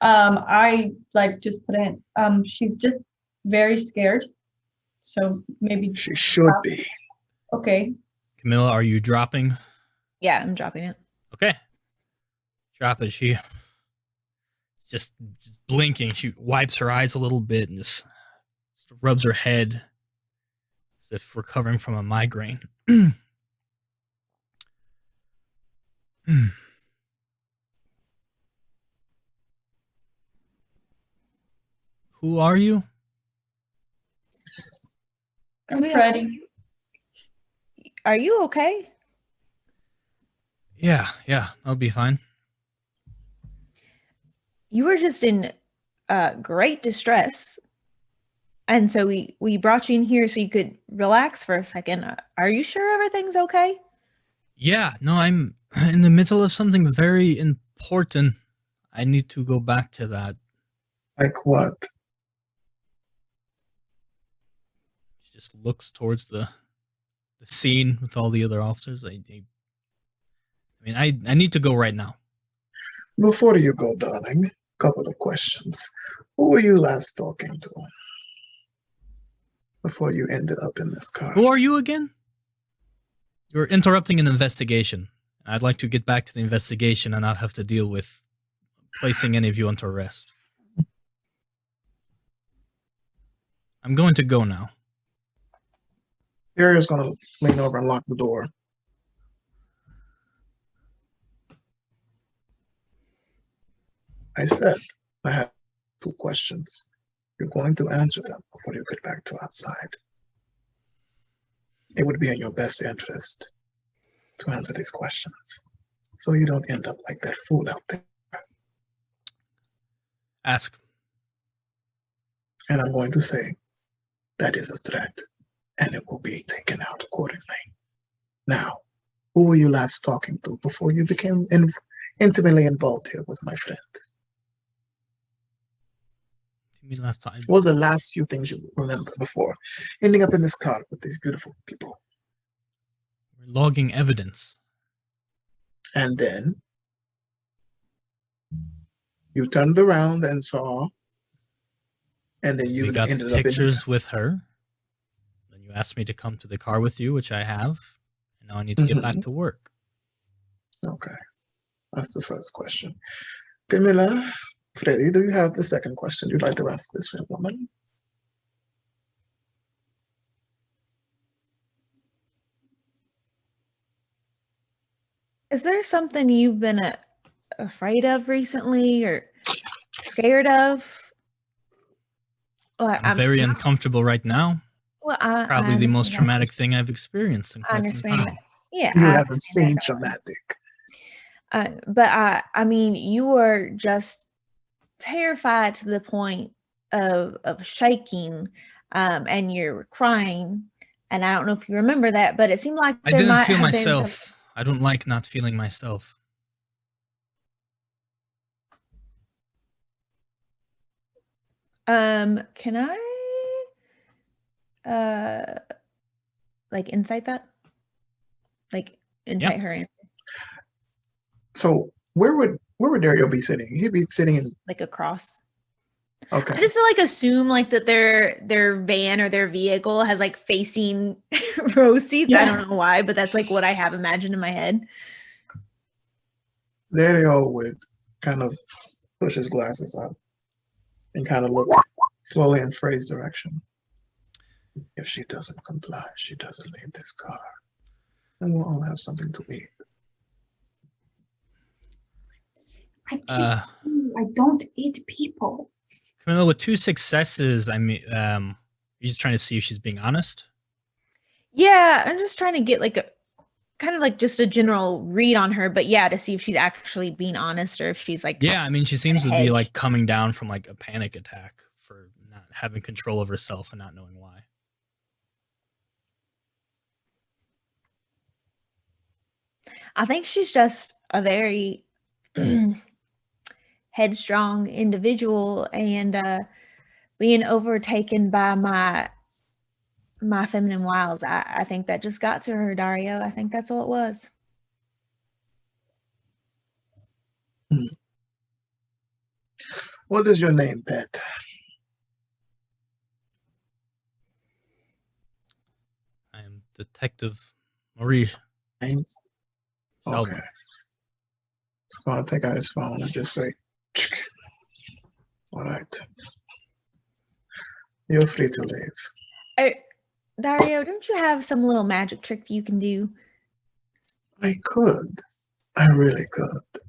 I like just put in. She's just very scared. So maybe She should be. okay. Camilla, are you dropping? Yeah, I'm dropping it. Okay. Drop it. She just blinking. She wipes her eyes a little bit and just rubs her head as if recovering from a migraine. Who are you? I'm Freddie. Are you okay? Yeah, that'll be fine. You were just in great distress. And so we brought you in here so you could relax for a second. Are you sure everything's okay? Yeah, no, I'm in the middle of something very important. I need to go back to that. Like what? She just looks towards the scene with all the other officers. I need to go right now. Before you go, darling, couple of questions. Who were you last talking to? Before you ended up in this car. Who are you again? You're interrupting an investigation. I'd like to get back to the investigation and not have to deal with placing any of you under arrest. I'm going to go now. Dario's gonna lean over and lock the door. I said I have 2 questions. You're going to answer them before you get back to outside. it would be in your best interest to answer these questions, so you don't end up like that fool out there. Ask. And I'm going to say that is a threat, and it will be taken out accordingly. Now, who were you last talking to before you became intimately involved here with my friend? You mean last time? What was the last few things you remember before ending up in this car with these beautiful people? We're logging evidence. And then you turned around and saw, and then you We got ended up in pictures with her. Then you asked me to come to the car with you, which I have. And now I need to get back to work. Okay, that's the first question. Camilla, Freddy, do you have the second question you'd like to ask this young woman? Is there something you've been afraid of recently or scared of? Well, I'm very uncomfortable right now. Well, Probably I the most understand traumatic thing I've experienced in I quite some understand time. that. Yeah, You I haven't understand seen that, darling. traumatic. But I mean, you were just terrified to the point of shaking, and you're crying. And I don't know if you remember that, but it seemed like I there didn't might feel have been some. myself. I don't like not feeling myself. Can I like insight that? Like insight her answer, So where would Dario be sitting? He'd be sitting in. like across. Okay. I just like assume like that their van or their vehicle has like facing row seats. I Yeah. don't know why, but that's like what I have imagined in my head. Dario would kind of push his glasses up and kind of look slowly in Frey's direction. If she doesn't comply, she doesn't leave this car. Then we'll all have something to eat. I can't. I don't eat people. Camilla, with 2 successes, I mean, you're just trying to see if she's being honest. Yeah, I'm just trying to get like a kind of like just a general read on her, but yeah, to see if she's actually being honest or if she's like Yeah, I mean, she seems to be hedge. like coming down from like a panic attack for not having control of herself and not knowing why. I think she's just a very headstrong individual and being overtaken by my feminine wiles. I think that just got to her, Dario. I think that's all it was. What is your name, pet? I am Detective Marie Names? Sheldon. Okay. He's going to take out his phone and just say, "Chick." All right. You're free to leave. Dario, don't you have some little magic trick you can do? I could. I really could.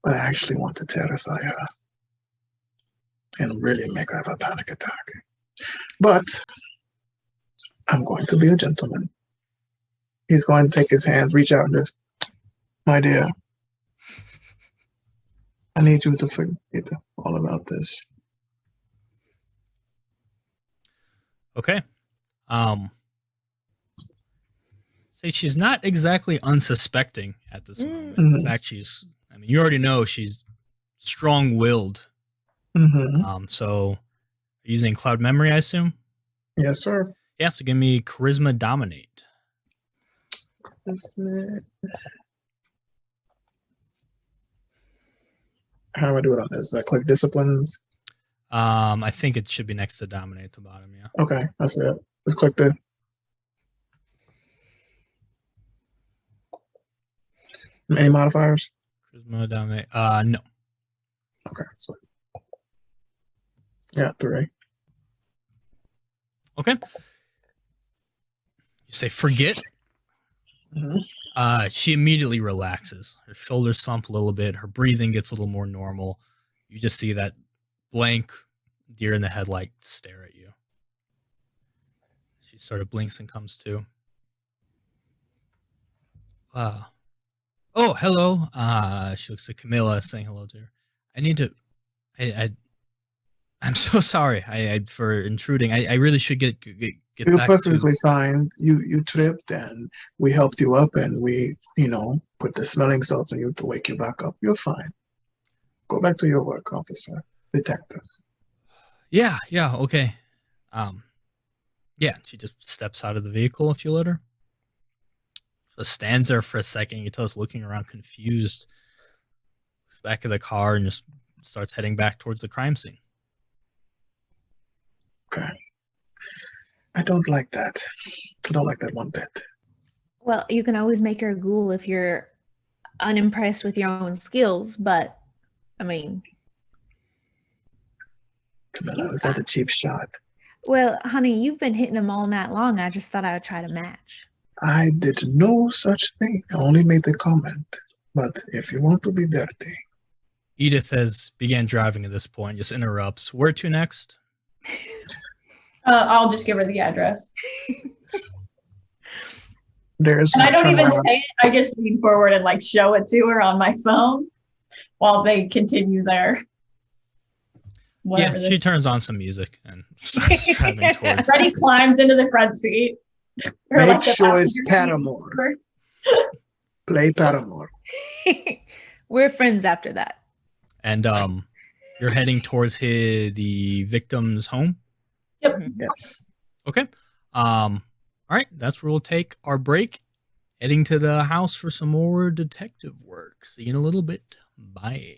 But I actually want to terrify her and really make her have a panic attack. But I'm going to be a gentleman. He's going to take his hands, reach out, and just, my dear, I need you to forget all about this. Okay. Say she's not exactly unsuspecting at this moment. In fact, I mean, you already know she's strong-willed. So using cloud memory, I assume? Yes, sir. Yeah, so give me charisma dominate. How do I do it on this? I click disciplines. I think it should be next to dominate at the bottom, yeah. Okay, that's it. Just click the. Any modifiers? Charisma dominate. No. Okay, so yeah, 3. Okay. You say forget. She immediately relaxes. Her shoulders slump a little bit. Her breathing gets a little more normal. You just see that blank deer in the headlight stare at you. She sort of blinks and comes to. Oh, hello. She looks at Camilla, saying hello to her. I need to. I'm so sorry. I for intruding. I really should get You're back perfectly to. fine. You tripped and we helped you up and we, put the smelling salts on you to wake you back up. You're fine. Go back to your work, officer. Detective. Yeah. Okay. Yeah. She just steps out of the vehicle if you let her. Just stands there for a second. You tell us looking around, confused. Looks back at the car and just starts heading back towards the crime scene. Okay. I don't like that. I don't like that one bit. Well, you can always make her a ghoul if you're unimpressed with your own skills, but I mean, Camilla, is that a cheap shot? well, honey, you've been hitting them all night long. I just thought I would try to match. I did no such thing. I only made the comment. But if you want to be dirty. Edith has began driving at this point, just interrupts. Where to next? I'll just give her the address. There's And no I don't even turnaround. say it. I just lean forward and like show it to her on my phone while they continue their whatever. Yeah, she turns on some music and starts driving towards. Freddie climbs into the front seat. Or, Make like, the sure it's passenger seat. Paramore. Play Paramore. We're friends after that. And you're heading towards the victim's home. Yep. Yes. Okay. All right, that's where we'll take our break. Heading to the house for some more detective work. See you in a little bit. Bye.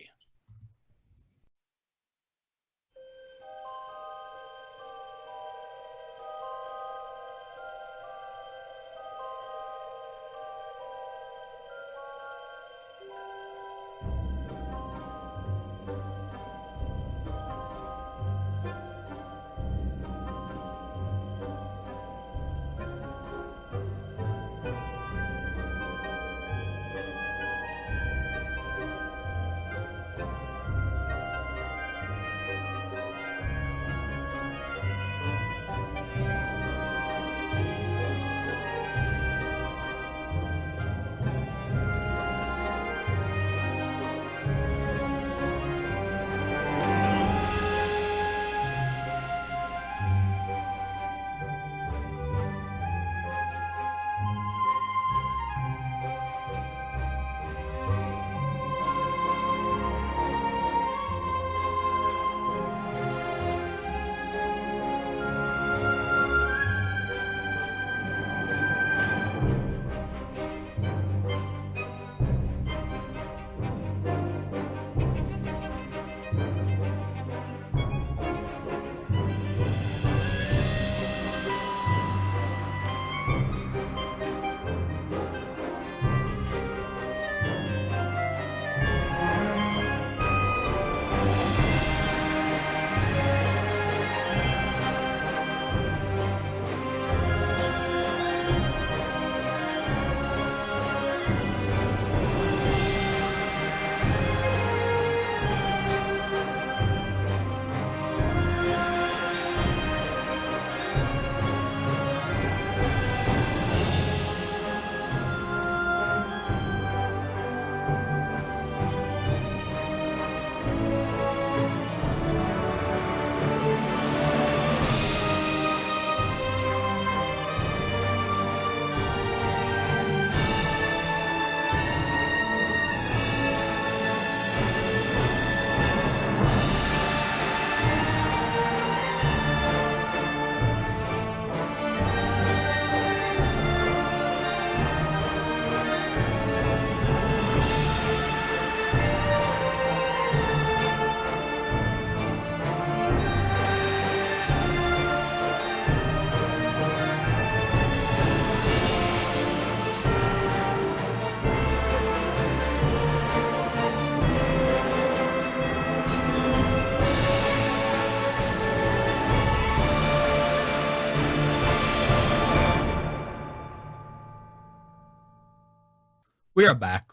We are back,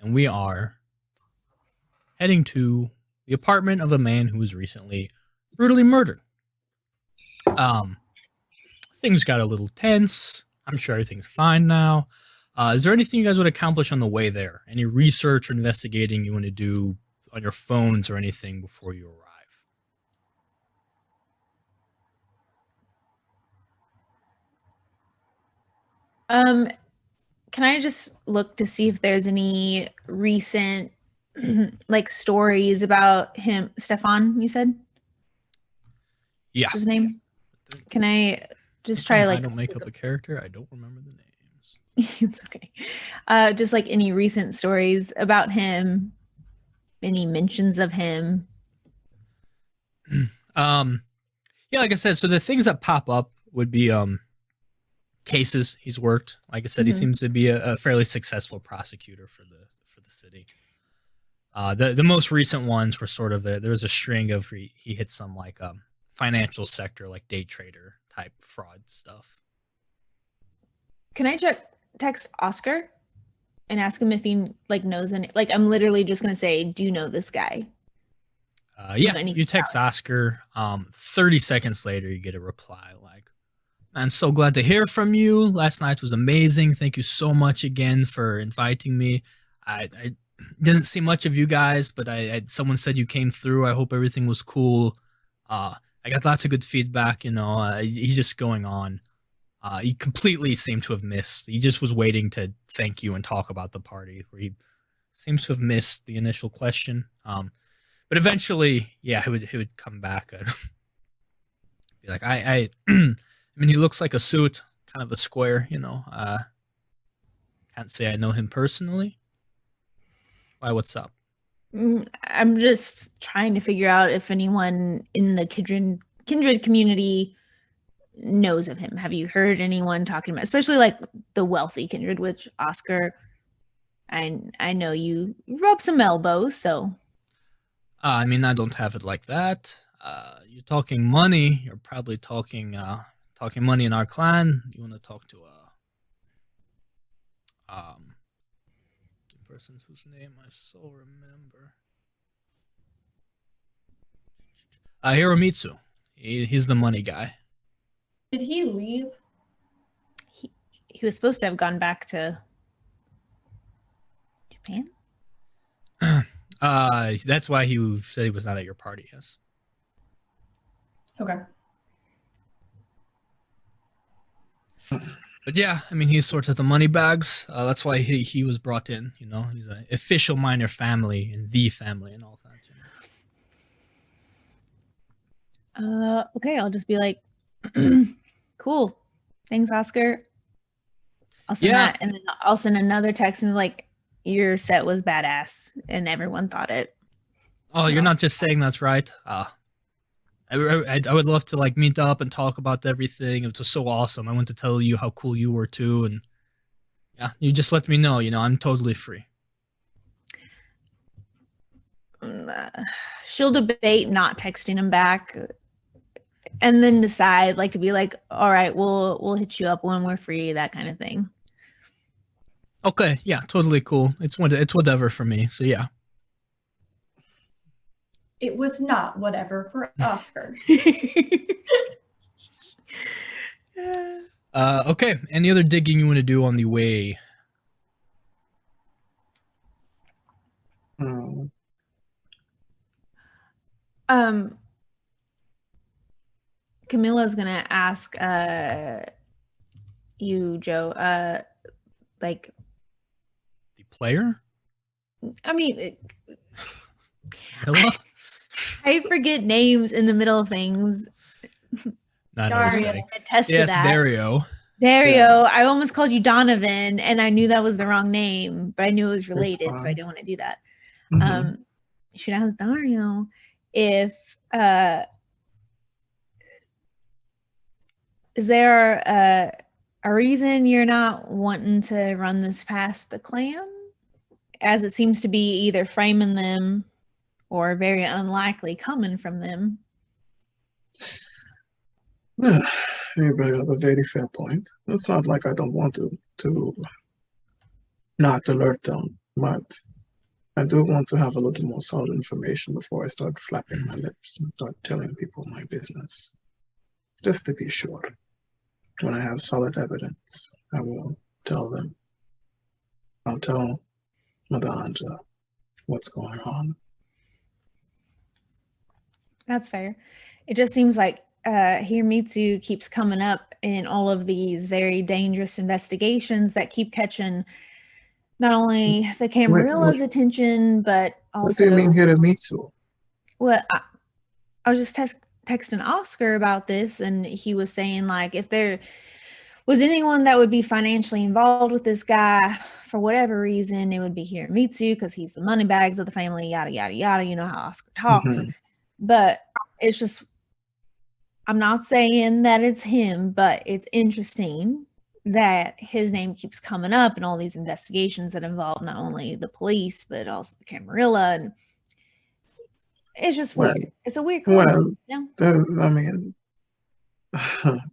and we are heading to the apartment of a man who was recently brutally murdered. things got a little tense. I'm sure everything's fine now. Is there anything you guys would accomplish on the way there? Any research or investigating you want to do on your phones or anything before you arrive? Can I just look to see if there's any recent like stories about him? Stefan, you said? Yeah. What's his name? Can I just try to I don't make up a character. I don't remember the names. It's okay. Just like any recent stories about him, any mentions of him. Yeah, like I said, so the things that pop up would be cases he's worked. Like I said, he seems to be a fairly successful prosecutor for the city. The most recent ones were sort of there was a string of he hit some like financial sector, like day trader type fraud stuff. Can I text Oscar and ask him if he like knows any? Like, I'm literally just gonna say, "Do you know this guy?" Yeah, you text Oscar. 30 seconds later, you get a reply like, "I'm so glad to hear from you. Last night was amazing. Thank you so much again for inviting me. I didn't see much of you guys, but someone said you came through. I hope everything was cool. I got lots of good feedback. He's just going on. He completely seemed to have missed. He just was waiting to thank you and talk about the party, where he seems to have missed the initial question. But eventually, yeah, he would come back and be like, I mean, he looks like a suit, kind of a square, Can't say I know him personally. Why? What's up? I'm just trying to figure out if anyone in the kindred community knows of him. Have you heard anyone talking about, especially like the wealthy kindred, which Oscar, I know you rub some elbows, so. I mean, I don't have it like that. You're talking money. You're probably talking money in our clan. You want to talk to the person whose name I so remember. Hiromitsu. He's the money guy. Did he leave? He was supposed to have gone back to Japan. That's why he said he was not at your party. Yes. Okay. But yeah, I mean, he sorts of the money bags. That's why he was brought in. He's an official minor family and the family and all that. Okay, I'll just be like, cool. Thanks, Oscar. I'll send that, and then I'll send another text and like, your set was badass, and everyone thought it. Oh, you're not just saying that's right. I would love to like meet up and talk about everything. It was so awesome. I want to tell you how cool you were too, and yeah, you just let me know. I'm totally free. She'll debate not texting him back, and then decide like to be like, all right, we'll hit you up when we're free, that kind of thing. Okay, yeah, totally cool. It's whatever for me. So yeah. It was not whatever for Oscar. Okay. Any other digging you want to do on the way? Camilla's gonna ask you, Joe, like the player? I mean, Hello? I forget names in the middle of things. Dario. Attest yes, to that. Dario. Yeah. I almost called you Donovan, and I knew that was the wrong name, but I knew it was related, so I didn't want to do that. You should ask Dario if is there a reason you're not wanting to run this past the clan, as it seems to be either framing them or very unlikely coming from them. You bring up a very fair point. It's not like I don't want to not alert them, but I do want to have a little more solid information before I start flapping my lips and start telling people my business. Just to be sure. When I have solid evidence, I will tell them. I'll tell Mother Anja what's going on. That's fair. It just seems like Hiromitsu keeps coming up in all of these very dangerous investigations that keep catching not only the Camarilla's attention, but also. What do you mean Hiromitsu? Well, I was just texting Oscar about this, and he was saying, like, if there was anyone that would be financially involved with this guy for whatever reason, it would be Hiromitsu because he's the money bags of the family, yada, yada, yada. You know how Oscar talks. Mhm. But it's just, I'm not saying that it's him, but it's interesting that his name keeps coming up in all these investigations that involve not only the police, but also the Camarilla. And it's just weird. It's a weird coincidence. I mean,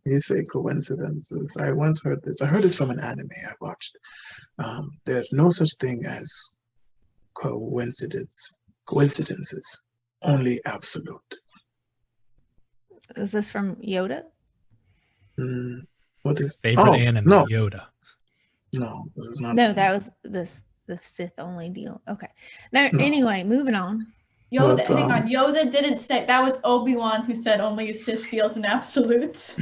you say coincidences. I once heard this. I heard this from an anime I watched. There's no such thing as coincidences, only absolute. Is this from Yoda? What is favorite anime? No. Yoda. No, this is not. No, that was the Sith only deal. Okay. Now, anyway, moving on. Yoda, But, hang on. Yoda didn't say that. Was Obi-Wan who said only Sith deals in absolutes.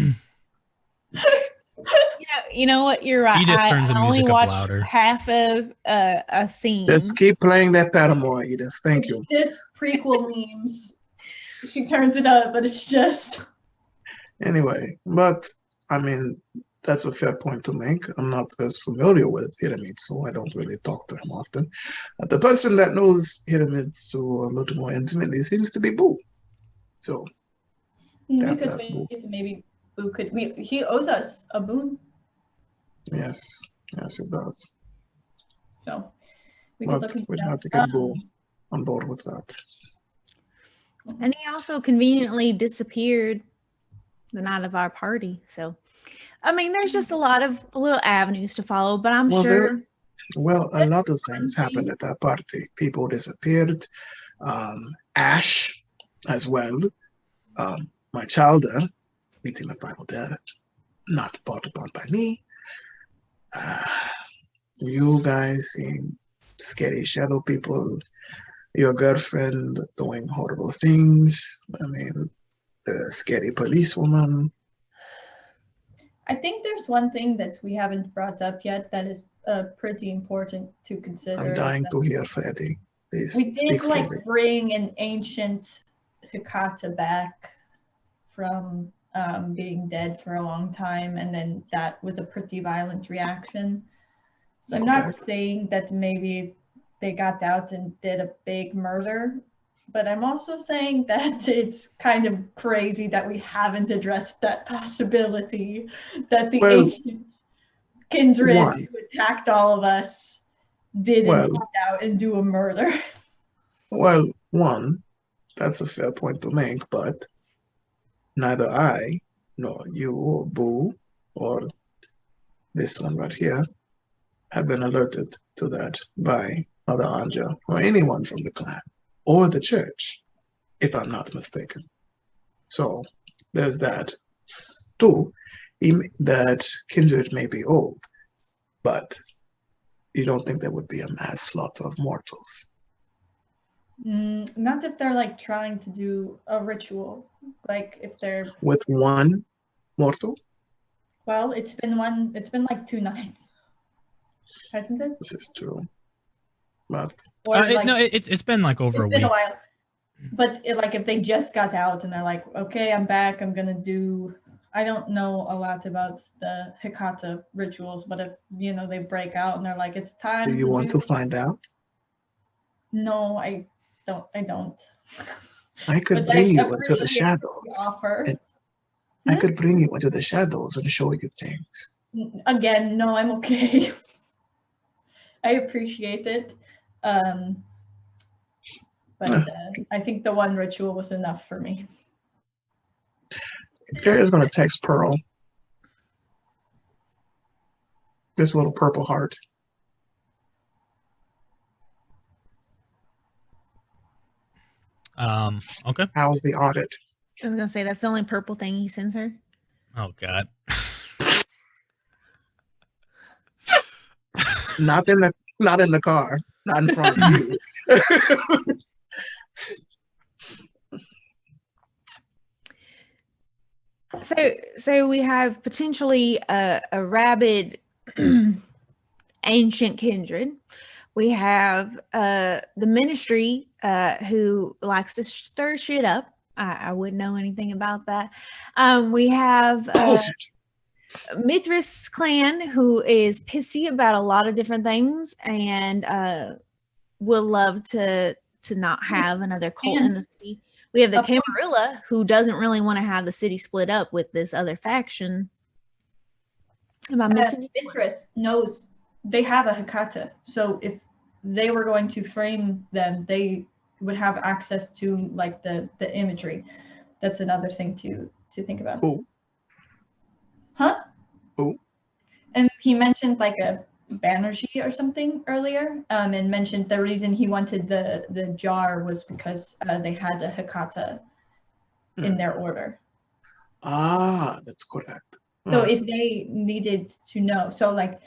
You know what? You're right. Edith turns the music up watched louder. half of a scene. Just keep playing that Paramore, Edith. Thank you. Just prequel memes. She turns it up, but it's just. Anyway, but I mean, that's a fair point to make. I'm not as familiar with Hiromitsu. I don't really talk to him often. The person that knows Hiromitsu a little more intimately seems to be Boo. So We have to could ask Boo. maybe Boo could. He owes us a boon. Yes, it does. So we could But look into we'd that. have to get Boo on board with that. And he also conveniently disappeared the night of our party. So, I mean, there's just a lot of little avenues to follow, but I'm sure. A lot of things happened at that party. People disappeared. Ash, as well. My childer, meeting the final death, not brought upon by me. You guys seem scary shadow people. Your girlfriend doing horrible things. I mean, the scary policewoman. I think there's one thing that we haven't brought up yet that is pretty important to consider. I'm dying to hear, Freddy. Please we speak did like freely. bring an ancient Hikata back from being dead for a long time, and then that was a pretty violent reaction. So I'm not saying that maybe they got out and did a big murder, but I'm also saying that it's kind of crazy that we haven't addressed that possibility that the ancient kindred who attacked all of us didn't get out and do a murder. Well, one, that's a fair point to make, but neither I nor you or Boo or this one right here have been alerted to that by Mother Anja or anyone from the clan or the church, if I'm not mistaken. So there's that. Two, that kindred may be old, but you don't think there would be a mass slaughter of mortals? Not if they're like trying to do a ritual, like if they're with one mortal. Well, it's been like 2 nights, hasn't it? This is true, but it's been like over a week. Been a while. But if they just got out and they're like, okay, I'm back, I'm gonna do. I don't know a lot about the Hikata rituals, but if they break out and they're like, it's time. Do you want to find out? No, I don't. I could bring you into the shadows. I could bring you into the shadows and show you things. Again, no, I'm okay. I appreciate it. But I think the one ritual was enough for me. Gary's going to text Pearl. This little purple heart. Okay. How's the audit? I was gonna say that's the only purple thing he sends her. Oh God. Not in the car. Not in front of you. So we have potentially a rabid ancient kindred. We have the ministry who likes to stir shit up. I wouldn't know anything about that. We have Mithras clan, who is pissy about a lot of different things and would love to not have another cult in the city. We have the Camarilla, who doesn't really want to have the city split up with this other faction. Am I missing? Mithras knows they have a Hecata, so if they were going to frame them, they would have access to like the imagery. That's another thing to think about. Who? Huh? Who? And he mentioned like a Banerjee or something earlier, and mentioned the reason he wanted the jar was because they had a Hecata in their order. Ah, that's correct. So if they needed to know, so like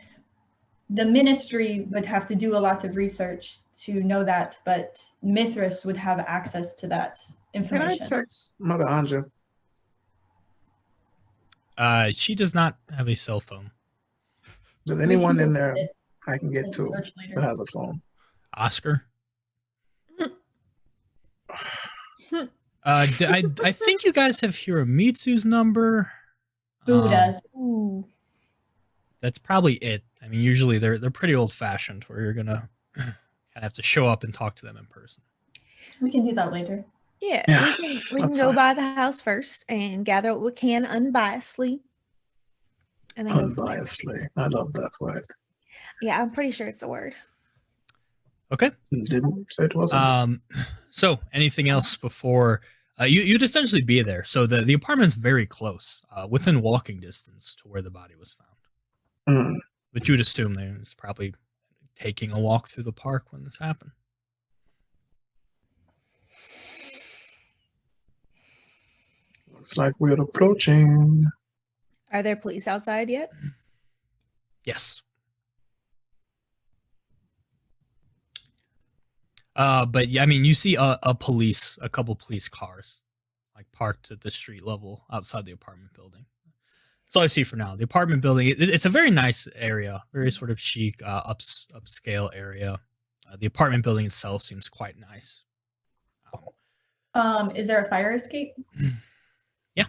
the ministry would have to do a lot of research to know that, but Mithras would have access to that information. Can I text Mother Anja? She does not have a cell phone. Does anyone in there I can get to that has a phone? Oscar? I think you guys have Hiramitsu's number. Who does? Ooh. That's probably it. I mean, usually they're pretty old fashioned, where you're gonna kind of have to show up and talk to them in person. We can do that later. Yeah, we can that's go fine. by the house first and gather what we can unbiasedly. And then go from there. Unbiasedly. I love that word. Yeah, I'm pretty sure it's a word. Okay. Didn't say it wasn't. So anything else before you'd essentially be there? So the apartment's very close, within walking distance to where the body was found. But you'd assume they was probably taking a walk through the park when this happened. Looks like we're approaching. Are there police outside yet? Yes. But yeah, I mean, you see a couple police cars, like parked at the street level outside the apartment building. That's all I see for now. The apartment building, it's a very nice area, very sort of chic, upscale area. The apartment building itself seems quite nice. Is there a fire escape? Yeah.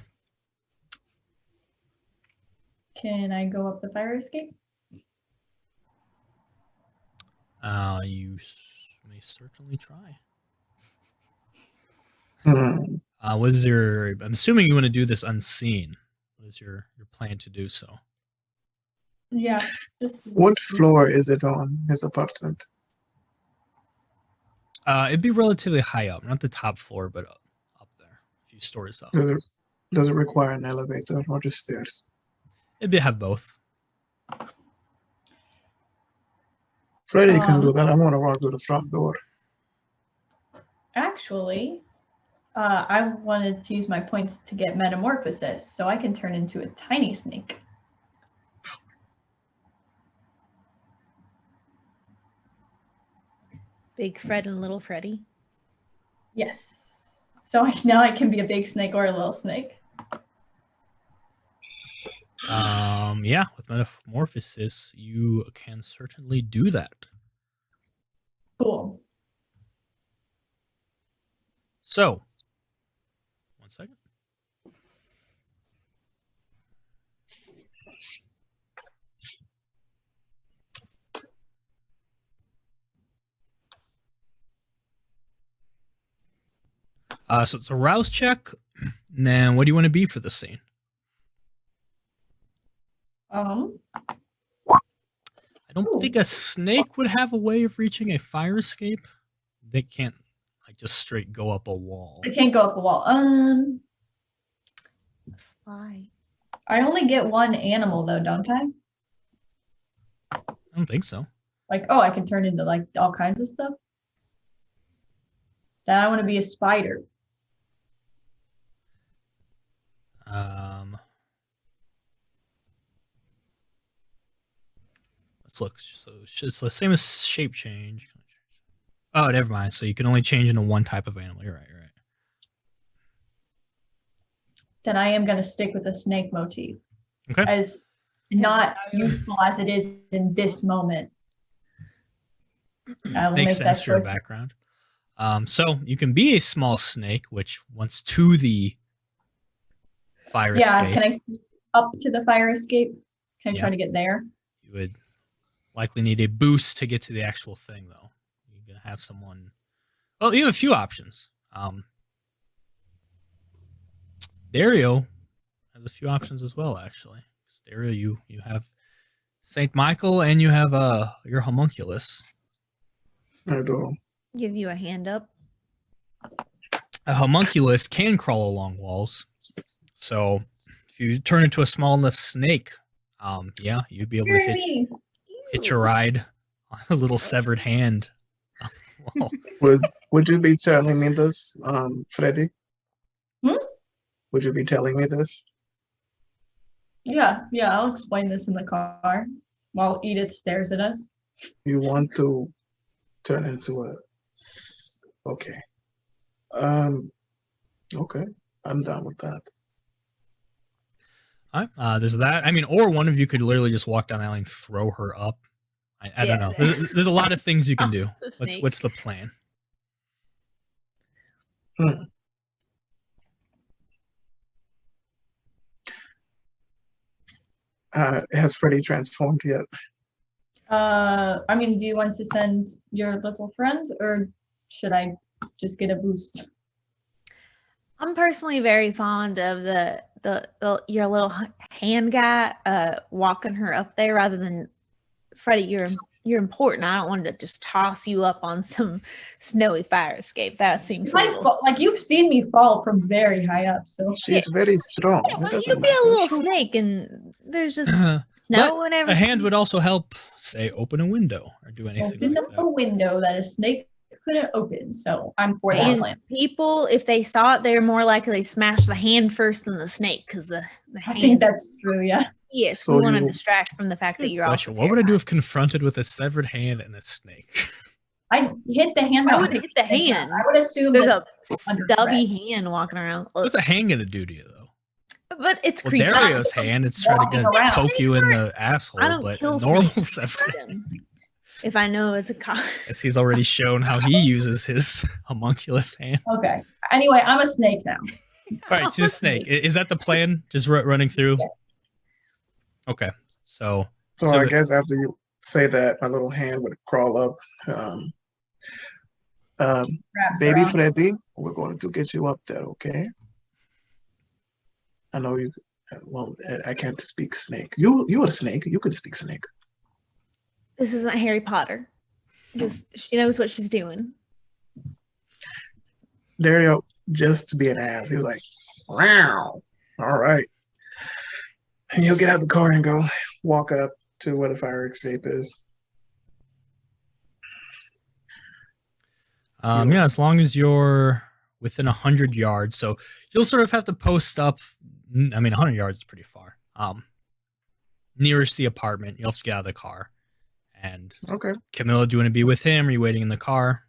Can I go up the fire escape? You may certainly try. Hmm. What is your? I'm assuming you want to do this unseen. What is your plan to do so? Yeah. What floor is it on, his apartment? It'd be relatively high up, not the top floor, but up there, a few stories up. Does it require an elevator or just stairs? It'd have both. Freddy can do that. I want to walk through the front door. Actually, I wanted to use my points to get metamorphosis, so I can turn into a tiny snake. Big Fred and Little Freddy. Yes. So now I can be a big snake or a little snake. Yeah, with metamorphosis, you can certainly do that. Cool. So, one second. So it's a rouse check. And then what do you want to be for the scene? Oh. I don't think a snake would have a way of reaching a fire escape. They can't like just straight go up a wall. I can't go up a wall. Why? I only get one animal though, don't I? I don't think so. Like, I can turn into like all kinds of stuff. Then I want to be a spider. Let's let's look. So it's the same as shape change. Oh, never mind. So you can only change into one type of animal. You're right. Then I am going to stick with the snake motif. Okay. As not useful as it is in this moment. I will Makes make that sense for your choice. background. So you can be a small snake, which once to the fire escape. Can I sneak up to the fire escape? Can I Yeah. try to get there? You would likely need a boost to get to the actual thing, though. You're going to have someone... Well, you have a few options. Dario has a few options as well, actually. Dario, you have St. Michael and you have your homunculus. I do. Give you a hand up. A homunculus can crawl along walls. So if you turn into a small enough snake, you'd be able to hitch a ride on a little severed hand. Whoa. Would you be telling me this, Freddy? Would you be telling me this? Yeah, I'll explain this in the car while Edith stares at us. You want to turn into a... Okay. Okay. I'm down with that. All right, there's that. I mean, or one of you could literally just walk down the alley and throw her up. I don't know. There's a lot of things you can do. What's the plan? Has Freddy transformed yet? I mean, do you want to send your little friend, or should I just get a boost? I'm personally very fond of your little hand guy walking her up there rather than Freddie. You're important. I don't want to just toss you up on some snowy fire escape. That seems like you've seen me fall from very high up. So she's very strong. Yeah, well, you'd be a little snake, and there's just snow and everything. A hand would also help, say, open a window or do anything open like up that. a window that a snake couldn't open. So I'm for that plan. People, if they saw it, they're more likely to smash the hand first than the snake because the hand. I think that's true. Yeah. Yes, So we want to distract from the fact that you're also. What would I do if confronted with a severed hand and a snake? I hit the hand. I would hit the hand. I would assume there's a under stubby threat. hand walking around. What's a hand gonna do to you, though? But it's Well, creepy. Dario's hand, it's trying to Walking around. poke you in the I asshole, don't but a kill normal snakes. severed hand. If I know it's a cop. As he's already shown how he uses his homunculus hand. Okay. Anyway, I'm a snake now. All right, she's a snake. Is that the plan? Just running through? Yes. Okay. So I guess after you say that, my little hand would crawl up. Wraps Baby around. Freddy, we're going to get you up there, okay? I know you. Well, I can't speak snake. You're a snake. You could speak snake. This isn't Harry Potter. She knows what she's doing. Dario, just to be an ass, he was like, "Wow, all right." And you'll get out the car and go walk up to where the fire escape is. Yeah, as long as you're within 100 yards. So you'll sort of have to post up. I mean, 100 yards is pretty far. Nearest the apartment, you'll have to get out of the car. And Okay. Camilla, do you want to be with him? Are you waiting in the car?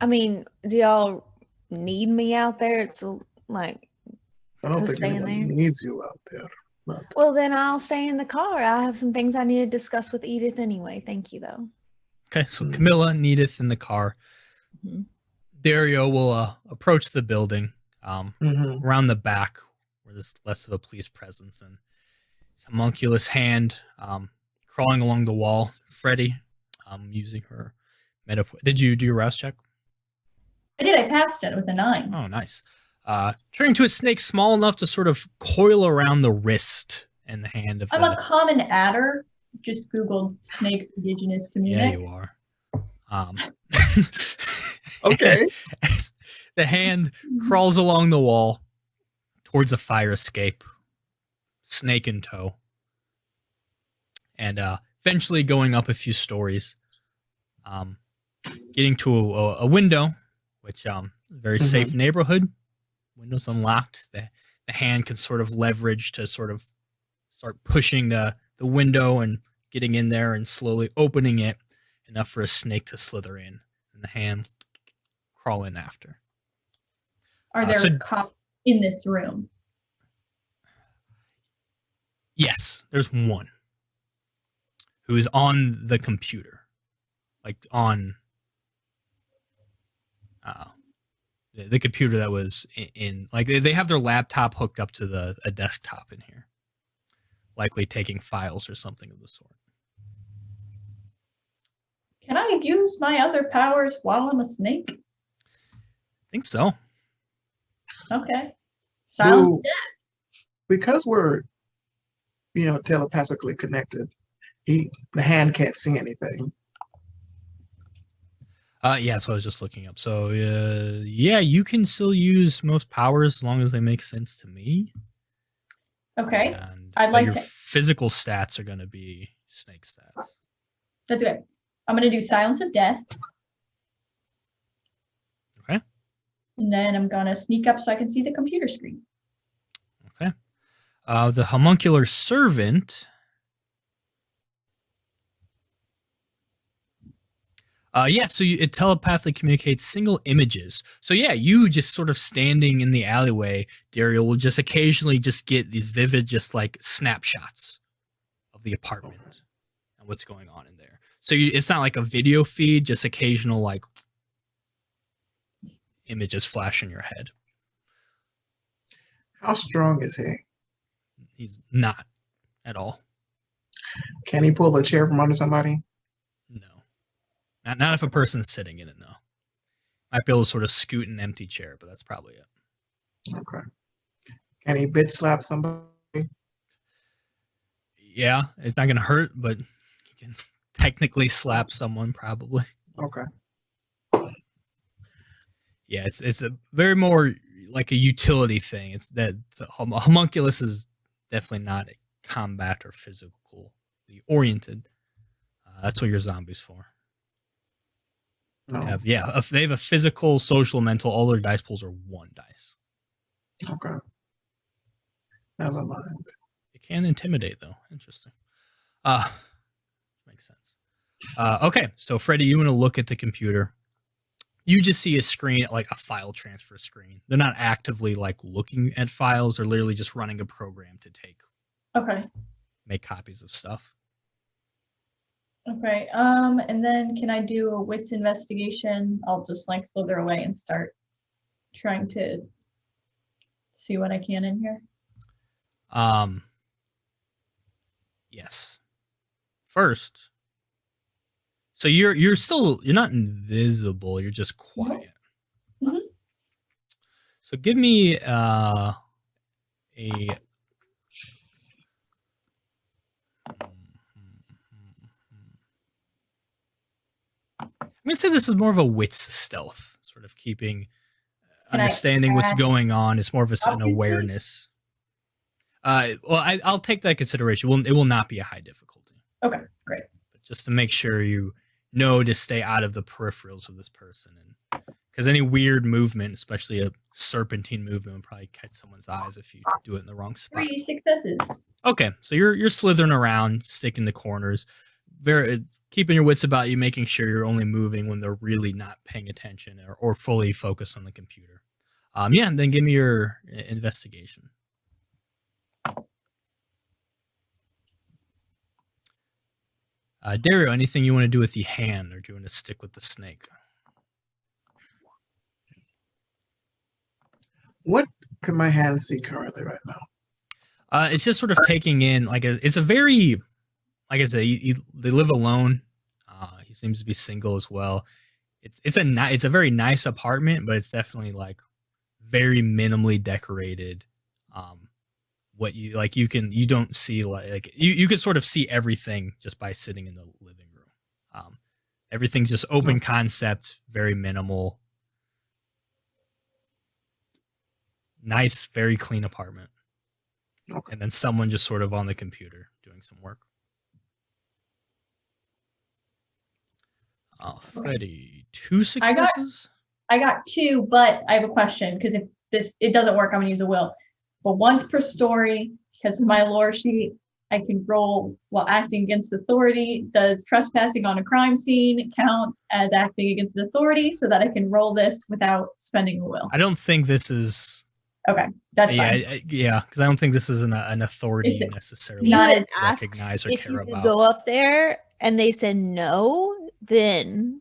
I mean, do y'all need me out there? It's like, I don't To think stay in anyone there? needs you out there. But well, then I'll stay in the car. I have some things I need to discuss with Edith anyway. Thank you, though. Okay, so Camilla and Edith in the car. Mhm. Dario will approach the building mhm. around the back where there's less of a police presence, and his homunculus hand crawling along the wall. Freddy using her metaphor. Did you do your rouse check? I did. I passed it with a 9. Oh, nice. Turning to a snake small enough to sort of coil around the wrist and the hand of I'm a common adder. Just Googled snakes indigenous to me. Yeah, you are. Okay. As the hand crawls along the wall towards a fire escape, snake in tow, and eventually going up a few stories, getting to a window, which very safe neighborhood. Windows unlocked. The hand can sort of leverage to sort of start pushing the window and getting in there and slowly opening it enough for a snake to slither in, and the hand crawl in after. Are there so- cops in this room? Yes, there's one who is on the computer, like on the computer that was in like they have their laptop hooked up to a desktop in here, likely taking files or something of the sort. Can I use my other powers while I'm a snake? I think so. Okay. Sounds Do, because we're, telepathically connected, the hand can't see anything. Yeah, so I was just looking up. So yeah, you can still use most powers as long as they make sense to me. okay. And, I'd like your to- physical stats are going to be snake stats. That's good. I'm going to do Silence of Death. Okay. And then I'm going to sneak up so I can see the computer screen. Okay. The homuncular servant. Yeah, so it telepathically communicates single images. So yeah, you just sort of standing in the alleyway, Dario, will just occasionally just get these vivid, just like snapshots of the apartment and what's going on in there. So it's not like a video feed, just occasional like images flash in your head. How strong is he? He's not at all. Can he pull a chair from under somebody? No. Not if a person's sitting in it, though. Might be able to sort of scoot an empty chair, but that's probably it. Okay. Can he bitch slap somebody? Yeah, it's not going to hurt, but you can technically slap someone, probably. Okay. Yeah, it's a very more like a utility thing. It's that homunculus is definitely not a combat or physically oriented. That's what your zombies for. No. They have a physical, social, mental. All their dice pools are 1 dice. Okay. Never mind. It can intimidate, though. Interesting. Makes sense. Okay, so Freddie, you want to look at the computer. You just see a screen, like a file transfer screen. They're not actively like looking at files. They're literally just running a program to make copies of stuff. Okay. And then can I do a wits investigation? I'll just like slither away and start trying to see what I can in here. Yes. First, so you're not invisible. You're just quiet. Mhm. So give me a. I'm gonna say this is more of a wits stealth, sort of keeping, understanding what's going on. It's more of an Obviously. awareness. I'll take that consideration. It will not be a high difficulty. Okay, great. But just to make sure you know to stay out of the peripherals of this person, and because any weird movement, especially a serpentine movement, will probably catch someone's eyes if you do it in the wrong spot. 3 successes. Okay, so you're slithering around, sticking to corners, very keeping your wits about you, making sure you're only moving when they're really not paying attention or fully focused on the computer. Yeah, and then give me your investigation. Dario, anything you want to do with the hand, or do you want to stick with the snake? What can my hand see currently right now? It's just sort of taking in, like, it's a very, like I said, they live alone. He seems to be single as well. It's a very nice apartment, but it's definitely like very minimally decorated. What you like, you don't see like you can sort of see everything just by sitting in the living room. Everything's just open concept, very minimal. Nice, very clean apartment. Okay. And then someone just sort of on the computer doing some work. Oh, Freddie, 2 successes? I got 2, but I have a question because if it doesn't work, I'm gonna use a will. But once per story, because of my lore sheet, I can roll while acting against authority. Does trespassing on a crime scene count as acting against authority so that I can roll this without spending a will? I don't think this is. Okay, that's fine. Yeah, because I don't think this is an authority you It's necessarily not You as had asked recognize or if care you could about. go up there, and they said no. Then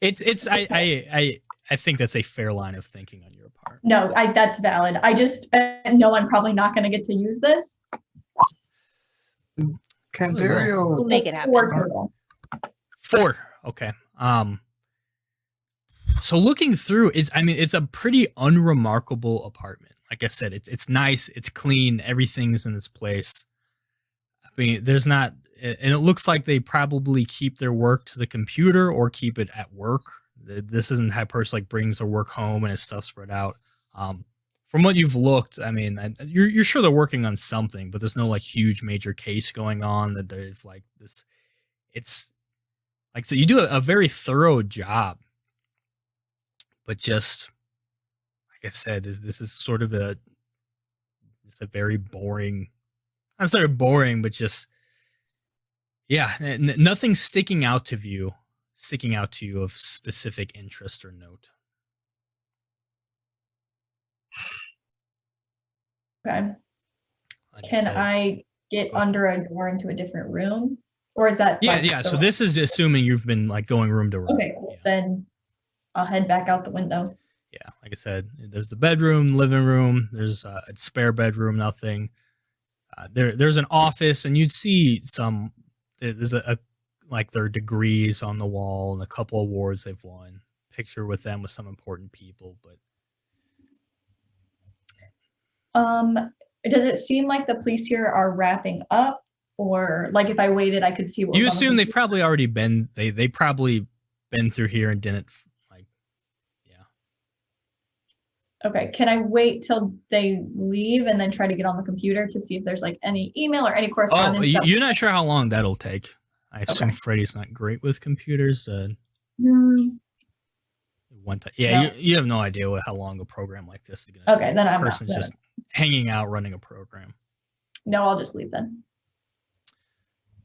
It's I think that's a fair line of thinking on your part. no, that's valid. I just know I'm probably not going to get to use this. Can Really well. Dario we'll make it happen. 4 total. 4. Okay. So looking through, it's a pretty unremarkable apartment. Like I said, it's nice, it's clean, everything's in its place. I mean, there's not, and it looks like they probably keep their work to the computer or keep it at work. This isn't how a person like brings their work home and his stuff spread out. From what you've looked, I mean, you're sure they're working on something, but there's no like huge major case going on that they've like this. It's like, so you do a very thorough job, but just like I said, this is sort of it's a very boring, not sort of boring, but just, yeah, nothing sticking out to you of specific interest or note. Okay. Like Can said, I get go ahead. under a door into a different room? Or is that Yeah, like, yeah. So the- this is assuming you've been like going room to room. Okay, cool. Yeah. Then I'll head back out the window. Yeah, like I said, there's the bedroom, living room. There's a spare bedroom, nothing. There's an office, and you'd see some. There's a like their degrees on the wall and a couple awards they've won. Picture with them with some important people, but Does it seem like the police here are wrapping up, or like if I waited, I could see what you was on the assume they've computer? probably already been. They probably been through here and didn't like. Yeah. Okay, can I wait till they leave and then try to get on the computer to see if there's like any email or any Oh, correspondence? you're not sure how long that'll take. I assume Okay. Freddy's not great with computers. One time, yeah, No. you have no idea how long a program like this is gonna. Okay, take. then I'm not. Person's just hanging out running a program. No, I'll just leave then.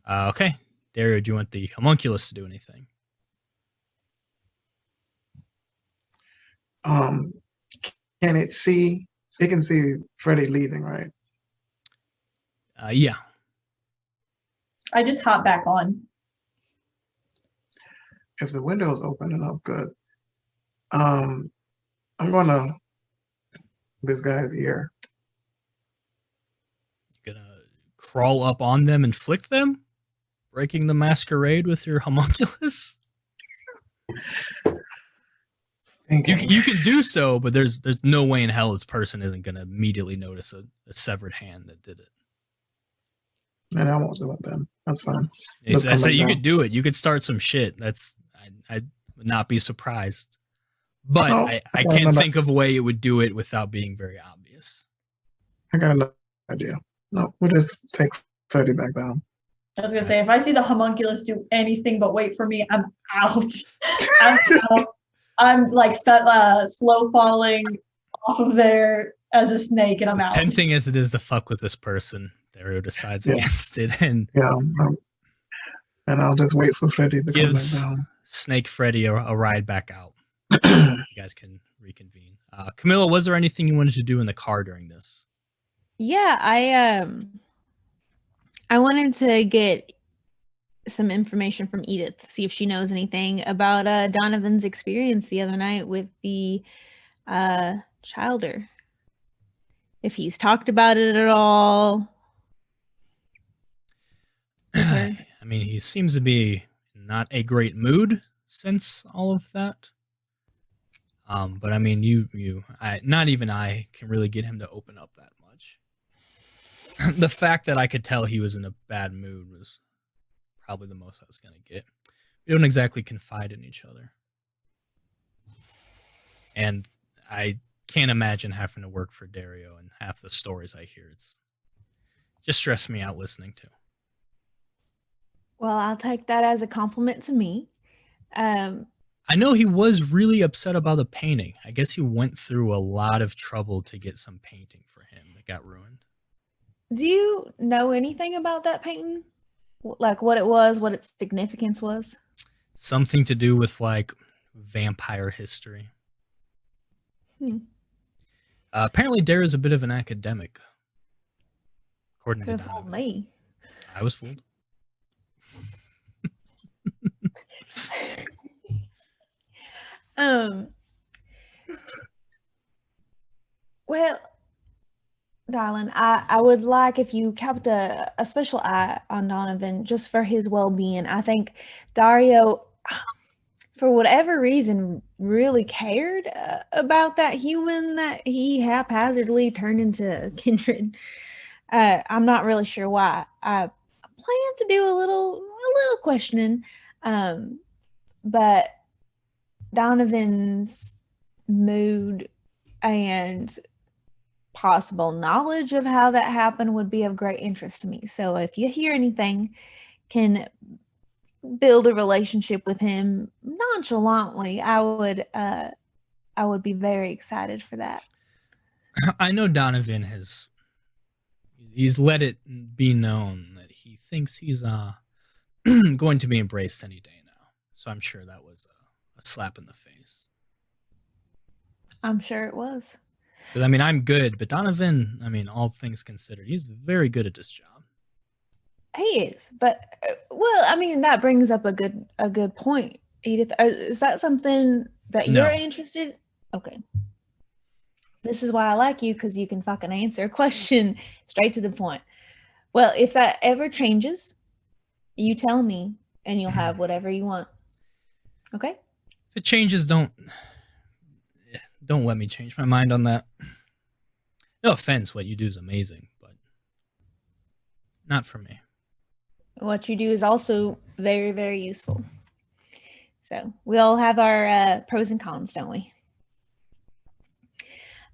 Okay, Dario, do you want the homunculus to do anything? Can it see? It can see Freddy leaving, right? Yeah. Oh, I just hop back on. If the window is open enough, good. I'm gonna this guy's ear. You're gonna crawl up on them and flick them, breaking the masquerade with your homunculus. You can do so, but there's no way in hell this person isn't gonna immediately notice a severed hand that did it. And I won't do it then. That's fine. I Let's come said back you down. could do it. You could start some shit. I would not be surprised. But Oh, I okay, can't no. think of a way it would do it without being very obvious. I got another idea. No, we'll just take Freddy back down. I was gonna say, if I see the homunculus do anything but wait for me, I'm out. I'm out. I'm like slow falling off of there as a snake, and I'm out. Tempting as it is to fuck with this person, Dario decides Yeah. against it and Yeah, and I'll just wait for Freddy to come back gives down. Snake Freddy a ride back out. You guys can reconvene. Camilla, was there anything you wanted to do in the car during this? Yeah, I wanted to get some information from Edith, see if she knows anything about Donovan's experience the other night with the childer. If he's talked about it at all. I mean, he seems to be not a great mood since all of that. But I mean, not even I can really get him to open up that much. The fact that I could tell he was in a bad mood was probably the most I was going to get. We don't exactly confide in each other. And I can't imagine having to work for Dario, and half the stories I hear, it's just stressed me out listening to. Well, I'll take that as a compliment to me. I know he was really upset about the painting. I guess he went through a lot of trouble to get some painting for him that got ruined. Do you know anything about that painting? Like what it was, what its significance was? Something to do with like vampire history. Hmm. Apparently, Dare is a bit of an academic, according Could to have fooled Donovan. me. I was fooled. Well, darling, I would like if you kept a special eye on Donovan just for his well-being. I think Dario, for whatever reason, really cared about that human that he haphazardly turned into Kindred. I'm not really sure why. I plan to do a little questioning, but Donovan's mood and possible knowledge of how that happened would be of great interest to me. So if you hear anything, can build a relationship with him nonchalantly, I would be very excited for that. I know Donovan he's let it be known that he thinks he's going to be embraced any day now. So I'm sure that was a slap in the face. I'm sure it was. Because I mean, I'm good, but Donovan, I mean, all things considered, he's very good at this job. He is, but well, I mean, that brings up a good point, Edith. Is that something that you're No. interested? Okay. This is why I like you, because you can fucking answer a question straight to the point. Well, if that ever changes, you tell me, and you'll have whatever you want. Okay? If it changes, don't let me change my mind on that. No offense, what you do is amazing, but not for me. What you do is also very, very useful. So we all have our pros and cons, don't we?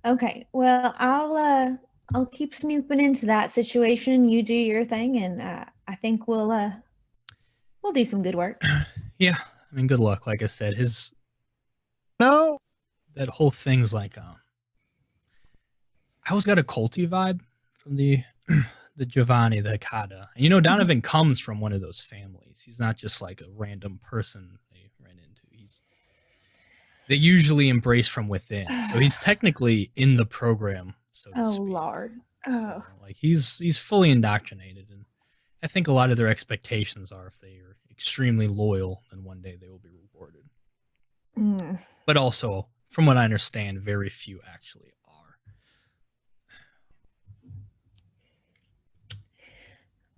Okay. Well, I'll keep snooping into that situation. You do your thing, and I think we'll do some good work. Yeah, I mean, good luck. Like I said, No. that whole thing's like I always got a culty vibe from the Giovanni, the Hakata. And you know, Donovan comes from one of those families. He's not just like a random person they ran into. They usually embrace from within. So he's technically in the program, so to speak. Lord. So, like he's fully indoctrinated, and I think a lot of their expectations are if they are extremely loyal, then one day they will be rewarded. But also, from what I understand, very few actually are.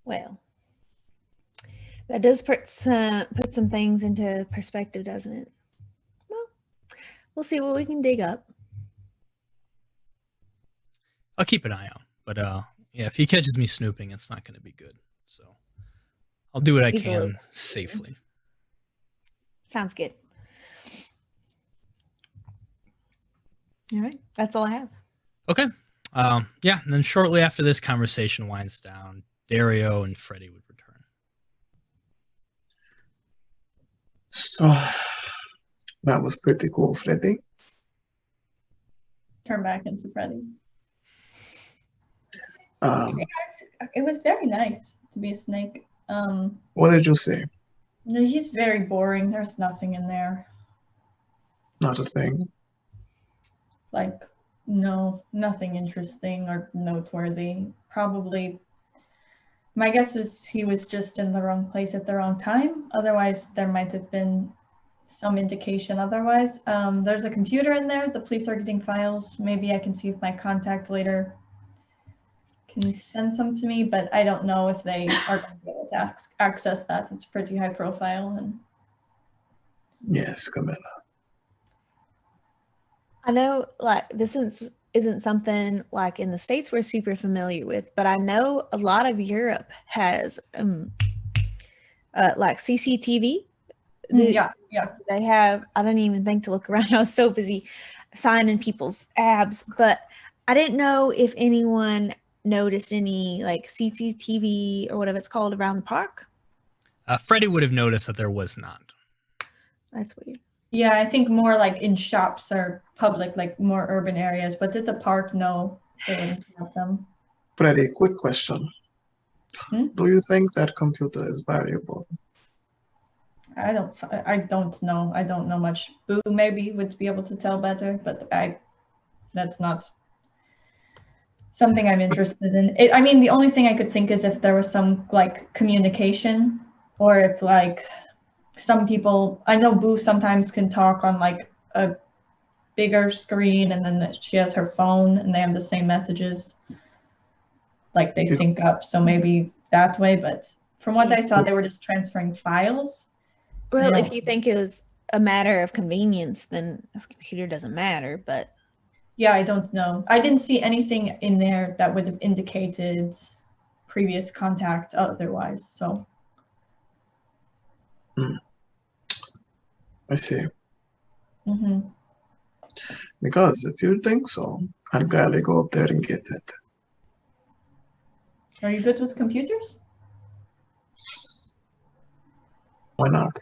Well, that does put some things into perspective, doesn't it? Well, we'll see what we can dig up. I'll keep an eye out. But yeah, if he catches me snooping, it's not going to be good. So I'll do what I can safely. Sounds good. All right, that's all I have. Okay. Yeah, and then shortly after this conversation winds down, Dario and Freddy would return. So that was pretty cool, Freddy. Turn back into Freddy. It was very nice to be a snake. What did you say? No, he's very boring. There's nothing in there. Not a thing. Like, no, nothing interesting or noteworthy. Probably, my guess is he was just in the wrong place at the wrong time. Otherwise, there might have been some indication otherwise. There's a computer in there. The police are getting files. Maybe I can see if my contact later can send some to me, but I don't know if they are going to be able to access that. It's pretty high profile. And yes, Camilla. I know, like, this isn't something like in the States we're super familiar with, but I know a lot of Europe has like CCTV. Yeah. They have, I didn't even think to look around. I was so busy signing people's abs, but I didn't know if anyone noticed any like CCTV or whatever it's called around the park. Freddy would have noticed that there was not. That's weird. Yeah, I think more like in shops or public, like more urban areas. But did the park know they wouldn't have them? Freddy, quick question. Hmm? Do you think that computer is valuable? I don't know. I don't know much. Boo maybe would be able to tell better, but that's not something I'm interested in. I mean, the only thing I could think is if there was some like communication, or if like some people, I know Boo sometimes can talk on like a bigger screen, and then she has her phone and they have the same messages, like they Yeah. sync up. So maybe that way, but from what Yeah. I saw, they were just transferring files. Well, Yeah. if you think it was a matter of convenience, then this computer doesn't matter. But Yeah, I don't know. I didn't see anything in there that would have indicated previous contact otherwise. So I see. mhm. Because if you think so, I'd gladly go up there and get it. Are you good with computers? Why not?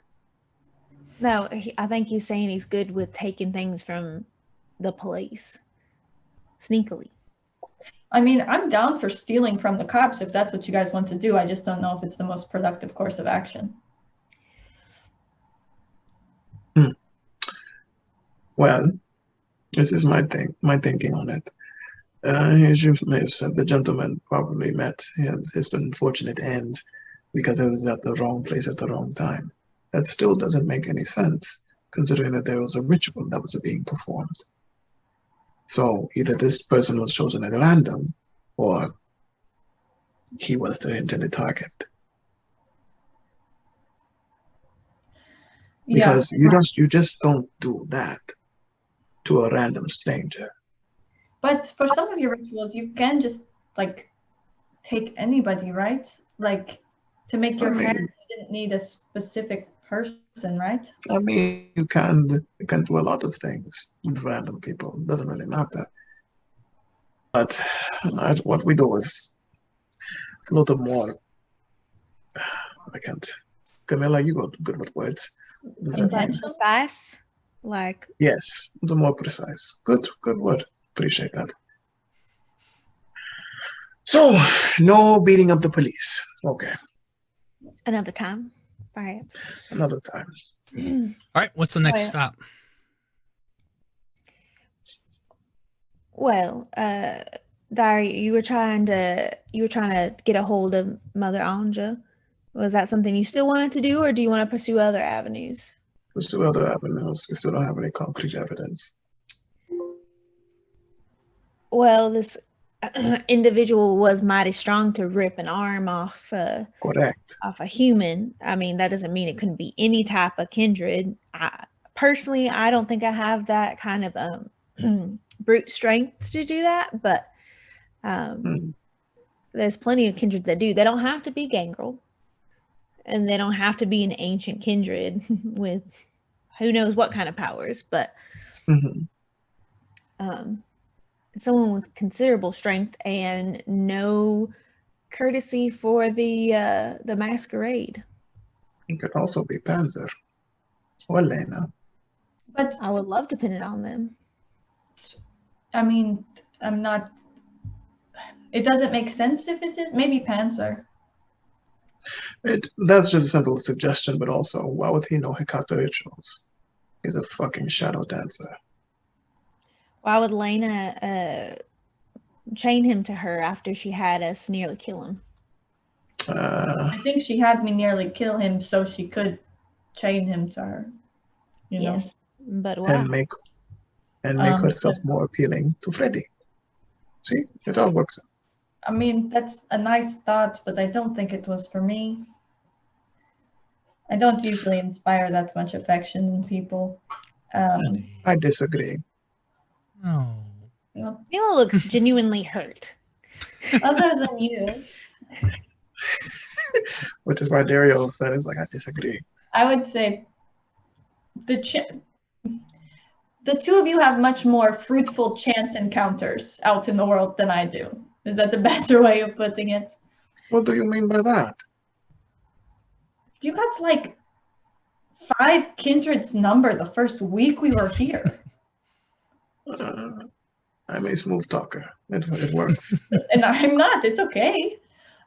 no, I think he's saying he's good with taking things from the police sneakily. I mean, I'm down for stealing from the cops if that's what you guys want to do. I just don't know if it's the most productive course of action. Well, this is my thinking on it. As you may have said, the gentleman probably met his unfortunate end because it was at the wrong place at the wrong time. That still doesn't make any sense, considering that there was a ritual that was being performed. So either this person was chosen at random, or he was the intended target. Because you just don't do that to a random stranger. But for some of your rituals, you can just like take anybody, right? Like to make your hand, you didn't need a specific person, right? I mean, you can do a lot of things with random people. It doesn't really matter. But what we do is it's a little more. I can't. Camilla, you go good with words. Does that mean? Precise, like Yes, the more precise. Good word. Appreciate that. So, no beating up the police. Okay, another time, perhaps. another time. All right, what's the next Well- stop? Well, Dari, you were trying to get a hold of Mother Anja. Was that something you still wanted to do, or do you want to pursue other avenues? There's two other avenues. We still don't have any concrete evidence. Well, this individual was mighty strong to rip an arm off Correct. off a human. I mean, that doesn't mean it couldn't be any type of kindred. Personally, I don't think I have that kind of brute strength to do that, but there's plenty of kindreds that do. They don't have to be gangrel, and they don't have to be an ancient kindred with who knows what kind of powers, but someone with considerable strength and no courtesy for the masquerade. It could also be Panzer or Lena. But I would love to pin it on them. I mean, I'm not. It doesn't make sense if it is. Maybe Panzer. That's just a simple suggestion, but also, why would he know Hekata rituals? He's a fucking shadow dancer. Why would Lena chain him to her after she had us nearly kill him? I think she had me nearly kill him so she could chain him to her. You know? Yes, but why? And make herself more appealing to Freddy. See, it all works out. I mean, that's a nice thought, but I don't think it was for me. I don't usually inspire that much affection in people. I disagree. No. Well, Mila looks genuinely hurt. other than you, Which is why Dario said, "It's like I disagree." I would say the two of you have much more fruitful chance encounters out in the world than I do. Is that the better way of putting it? What do you mean by that? You got like 5 kindreds number the first week we were here. I'm a smooth talker. It works. And I'm not. It's okay.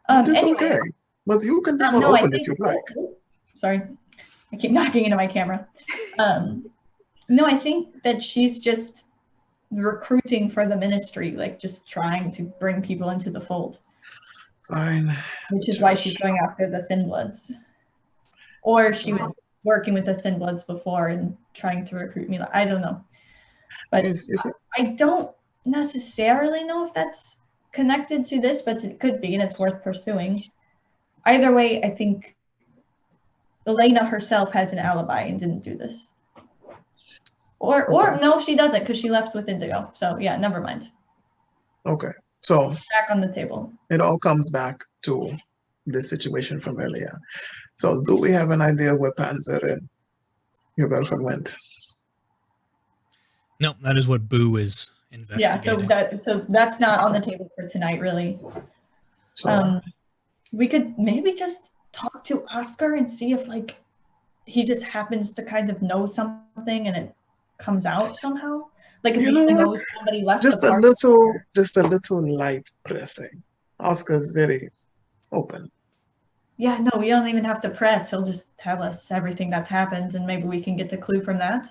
It's Anyway, okay. But you can be more no, I open think. if you'd like. Sorry, I keep knocking into my camera. No, I think that she's just recruiting for the ministry, like just trying to bring people into the fold. Fine. Which is why she's going after the Thin Bloods. Or she was working with the Thin Bloods before and trying to recruit me. I don't know. But I don't necessarily know if that's connected to this, but it could be, and it's worth pursuing. Either way, I think Elena herself has an alibi and didn't do this. Or no, she doesn't, because she left with Indigo. So yeah, never mind. Okay. So back on the table. It all comes back to the situation from earlier. So do we have an idea where Panzer and your girlfriend went? No, that is what Boo is investigating. Yeah, so that's not on the table for tonight, really. So we could maybe just talk to Oscar and see if like he just happens to kind of know something and it comes out somehow. Like if he knows somebody left just the a park. just a little light pressing. Oscar's very open. Yeah, no, we don't even have to press. He'll just tell us everything that happens and maybe we can get the clue from that.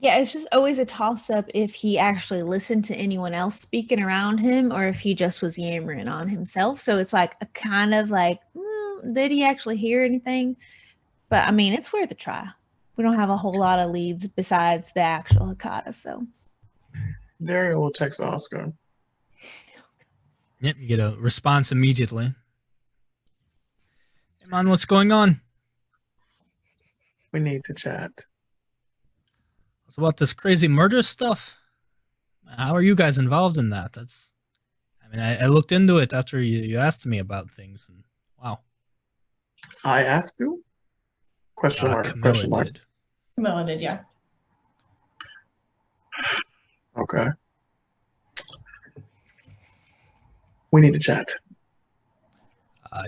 Yeah, it's just always a toss-up if he actually listened to anyone else speaking around him or if he just was yammering on himself. So it's like a kind of like, did he actually hear anything? But I mean, it's worth a try. We don't have a whole lot of leads besides the actual Hakata, so. Dario will text Oscar. Yep, you get a response immediately. Hey man, what's going on? We need to chat. It's about this crazy murder stuff. How are you guys involved in that? I looked into it after you asked me about things, and wow. I asked you? Question mark. Camilla did. Camilla did, yeah. Okay. We need to chat.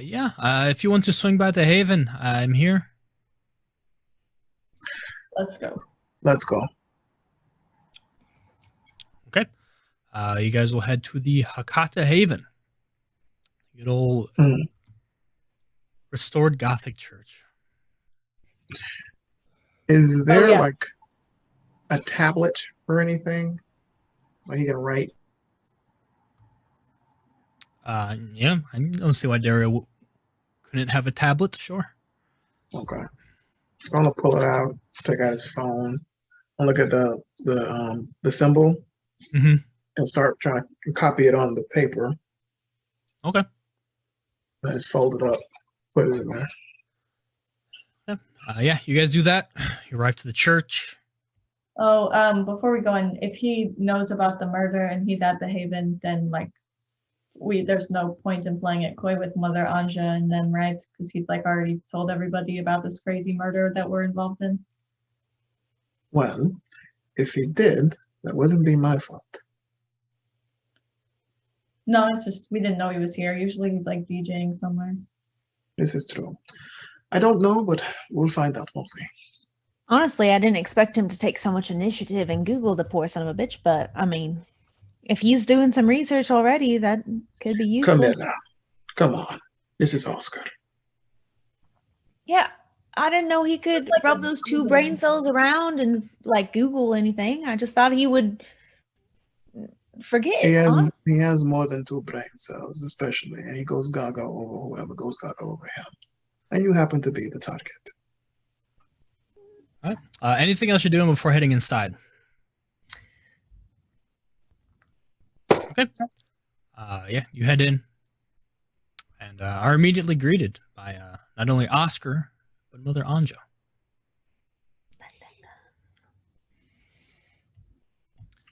Yeah. If you want to swing by the Haven, I'm here. Let's go. Let's go. Okay. You guys will head to the Hakata Haven. Good old restored Gothic church. Is there like a tablet or anything like he can write? Yeah, I don't see why Dario couldn't have a tablet. Sure. Okay. I'm gonna pull it out, take out his phone, and look at the symbol, and start trying to copy it on the paper. Okay. Then it's folded up. Put it in there. Yeah, you guys do that. You arrive to the church. Oh, before we go in, if he knows about the murder and he's at the Haven, then like there's no point in playing it coy with Mother Anja and them, right? Because he's like already told everybody about this crazy murder that we're involved in. Well, if he did, that wouldn't be my fault. No, it's just we didn't know he was here. Usually he's like DJing somewhere. This is true. I don't know, but we'll find out, won't we? Honestly, I didn't expect him to take so much initiative and Google the poor son of a bitch, but I mean, if he's doing some research already, that could be useful. Camilla, come on. This is Oscar. Yeah, I didn't know he could rub those two brain cells around and like Google anything. I just thought he would forget. He has more than two brain cells, especially, and he goes gaga over whoever goes gaga over him. And you happen to be the target. All right. Anything else you're doing before heading inside? Okay. Yeah, you head in and are immediately greeted by not only Oscar, but Mother Anja.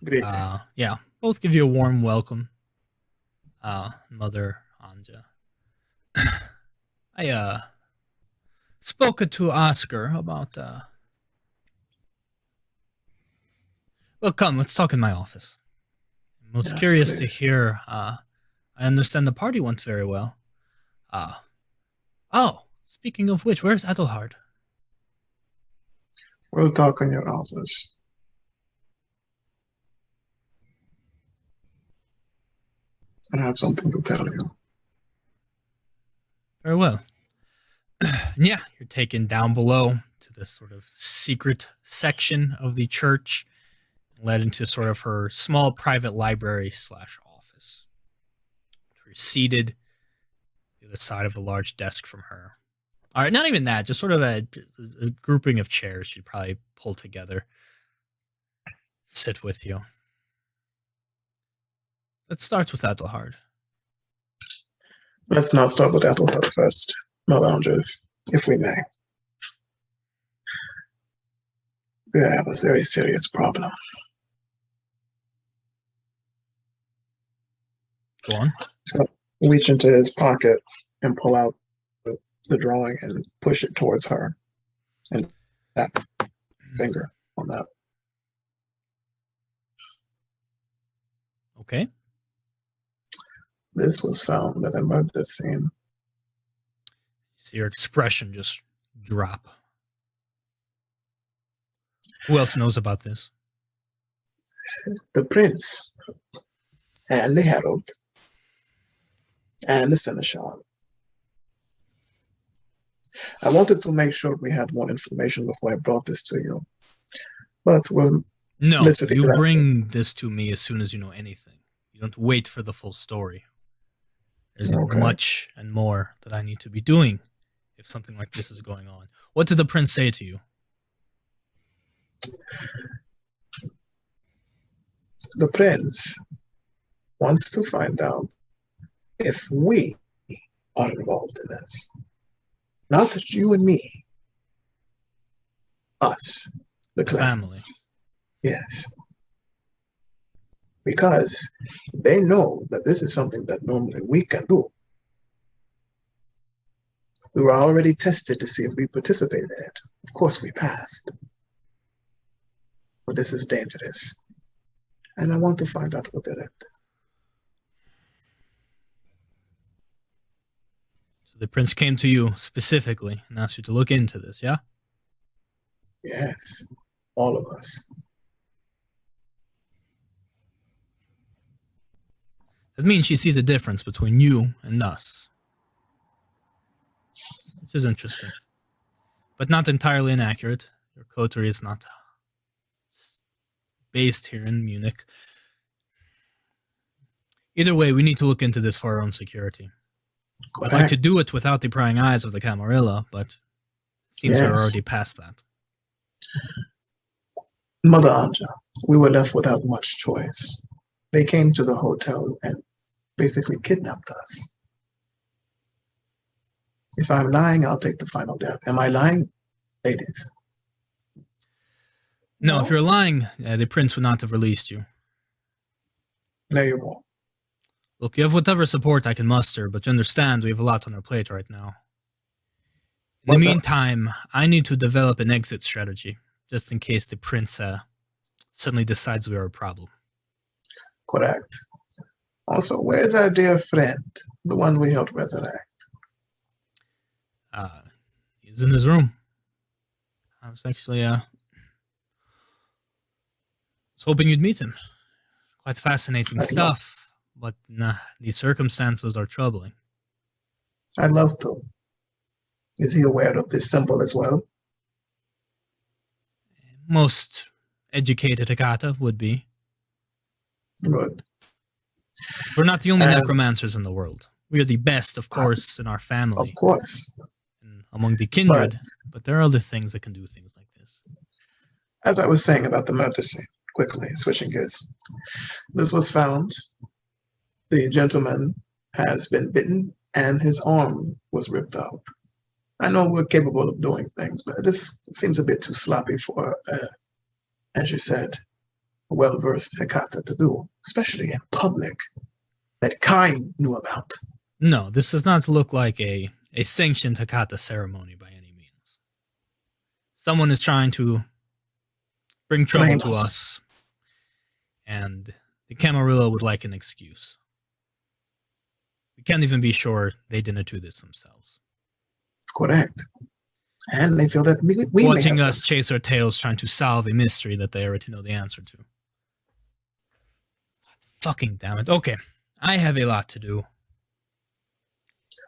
Greetings. Yeah, both give you a warm welcome. Mother Anja. I spoke to Oscar about well, come, let's talk in my office. I'm most curious to hear. I understand the party went very well. Oh, speaking of which, where's Adelhard? We'll talk in your office. I have something to tell you. Very well. Yeah, you're taken down below to this sort of secret section of the church, led into sort of her small private library / office. You're seated the other side of the large desk from her. All right, not even that, just sort of a grouping of chairs she'd probably pull together. Sit with you. Let's start with Adelhard. Let's not start with Ethelbert first, Melange, if we may. We have a very serious problem. Go on. So reach into his pocket and pull out the drawing and push it towards her. And tap finger on that. Okay. This was found at a murder scene. See your expression just drop. Who else knows about this? The prince and the herald and the seneschal. I wanted to make sure we had more information before I brought this to you. But we're No, literally you grasping. bring this to me as soon as you know anything. You don't wait for the full story. There's Okay. much and more that I need to be doing if something like this is going on. What did the prince say to you? The prince wants to find out if we are involved in this. Not just you and me. Us, the clan. Family. Yes. Because they know that this is something that normally we can do. We were already tested to see if we participated in it. Of course, we passed. But this is dangerous. And I want to find out who did it. So the prince came to you specifically and asked you to look into this, yeah? Yes, all of us. That means she sees a difference between you and us. Which is interesting. But not entirely inaccurate. Your coterie is not based here in Munich. Either way, we need to look into this for our own security. I'd like to do it without the prying eyes of the Camarilla, but it seems we're Yes. already past that. Mother Anja, we were left without much choice. They came to the hotel and basically kidnapped us. If I'm lying, I'll take the final death. Am I lying, ladies? No, if you're lying, the prince would not have released you. There you go. Look, you have whatever support I can muster, but you understand we have a lot on our plate right now. In the What's that? meantime, I need to develop an exit strategy, just in case the prince suddenly decides we are a problem. Correct. Also, where's our dear friend, the one we helped resurrect? He's in his room. I was actually was hoping you'd meet him. Quite fascinating I'd love- stuff, but nah, the circumstances are troubling. I'd love to. Is he aware of this symbol as well? Most educated Akata would be. Good. We're not the only Um, necromancers in the world. We are the best, of course, in our family Of course. and among the kindred, but there are other things that can do things like this. As I was saying about the murder scene, quickly switching gears. This was found. The gentleman has been bitten and his arm was ripped out. I know we're capable of doing things, but this seems a bit too sloppy for, as you said, a well-versed Hekata to do, especially in public, that Kain knew about. No, this does not look like a sanctioned Hakata ceremony by any means. Someone is trying to bring trouble Blame to us. us, and the Camarilla would like an excuse. We can't even be sure they didn't do this themselves. Correct. And they feel that we may Watching have us chase our tails trying to solve a mystery that they already know the answer to. Fucking damn it. Okay. I have a lot to do.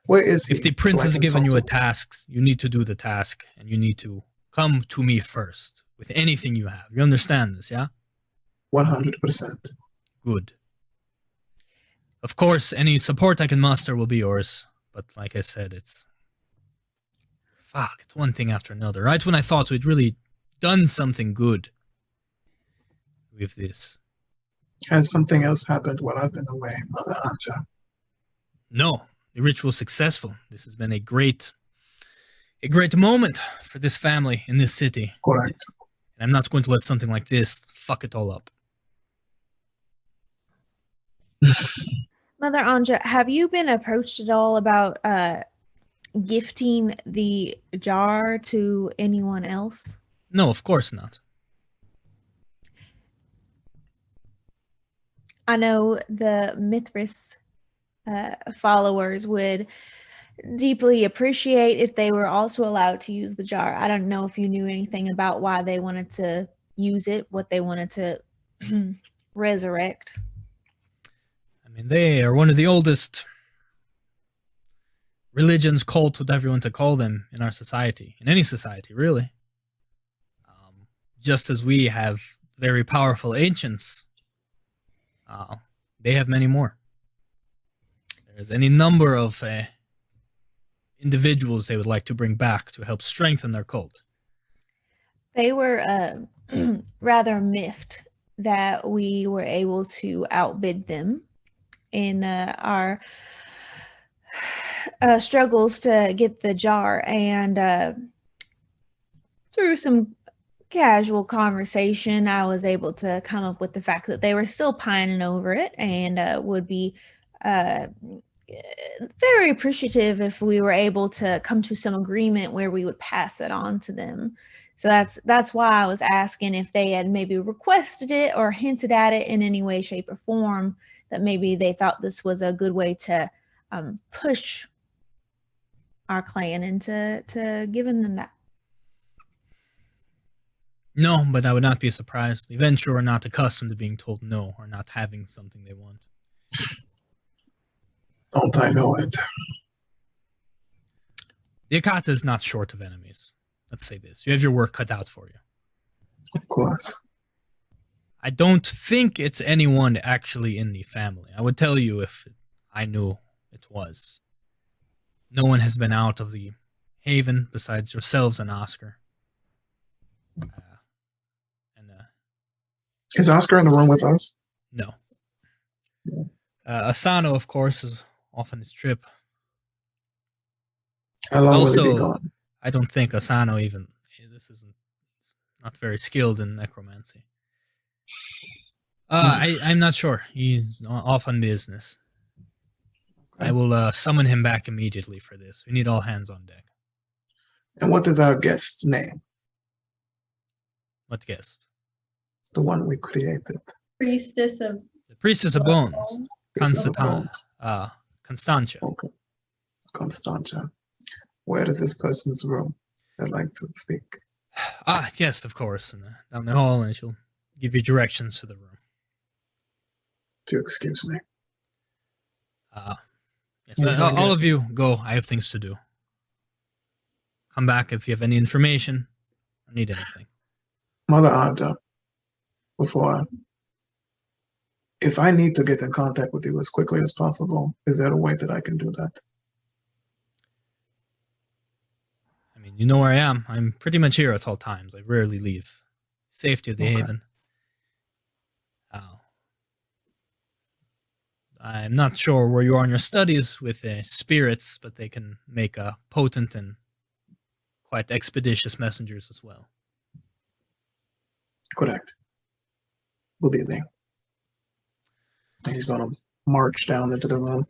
Where is he? If the prince so I has can given talk you a to him? task, you need to do the task, and you need to come to me first with anything you have. You understand this, yeah? 100%. Good. Of course, any support I can muster will be yours, but like I said, it's one thing after another. Right when I thought we'd really done something good with this. Has something else happened while I've been away, Mother Anja? No, the ritual's successful. This has been a great moment for this family in this city. Correct. And I'm not going to let something like this fuck it all up. Mother Anja, have you been approached at all about gifting the jar to anyone else? No, of course not. I know the Mithras followers would deeply appreciate if they were also allowed to use the jar. I don't know if you knew anything about why they wanted to use it, what they wanted to resurrect. I mean, they are one of the oldest religions, cult, whatever you want to call them, in our society. In any society, really. Just as we have very powerful ancients, they have many more. There's any number of individuals they would like to bring back to help strengthen their cult. They were rather miffed that we were able to outbid them in our struggles to get the jar, and through some casual conversation, I was able to come up with the fact that they were still pining over it and would be very appreciative if we were able to come to some agreement where we would pass it on to them. So that's why I was asking if they had maybe requested it or hinted at it in any way, shape, or form, that maybe they thought this was a good way to push our clan into giving them that. No, but I would not be surprised. The Venture are not accustomed to being told no or not having something they want. Don't I know it? The Akata is not short of enemies. Let's say this. You have your work cut out for you. Of course. I don't think it's anyone actually in the family. I would tell you if I knew it was. No one has been out of the haven besides yourselves and Oscar. Is Oscar in the room with us? No. Asano, of course, is off on his trip. How long will he Also, be gone? I don't think Asano even... This isn't... Not very skilled in necromancy. I'm not sure. He's off on business. Okay. I will summon him back immediately for this. We need all hands on deck. And what is our guest's name? What guest? The one we created. Priestess of The Priestess of Bones. Priestess of Constantia. Bones. Constantia. Okay. Constantia. Where is this person's room? I'd like to speak. Yes, of course. Down the hall, and she'll give you directions to the room. If you excuse me. Yes, all of you go. I have things to do. Come back if you have any information or need anything. Mother Anja, if I need to get in contact with you as quickly as possible, is there a way that I can do that? I mean, you know where I am. I'm pretty much here at all times. I rarely leave. Safety of the Okay. haven. I'm not sure where you are in your studies with spirits, but they can make potent and quite expeditious messengers as well. Correct. Good evening. And he's going to march down into the room.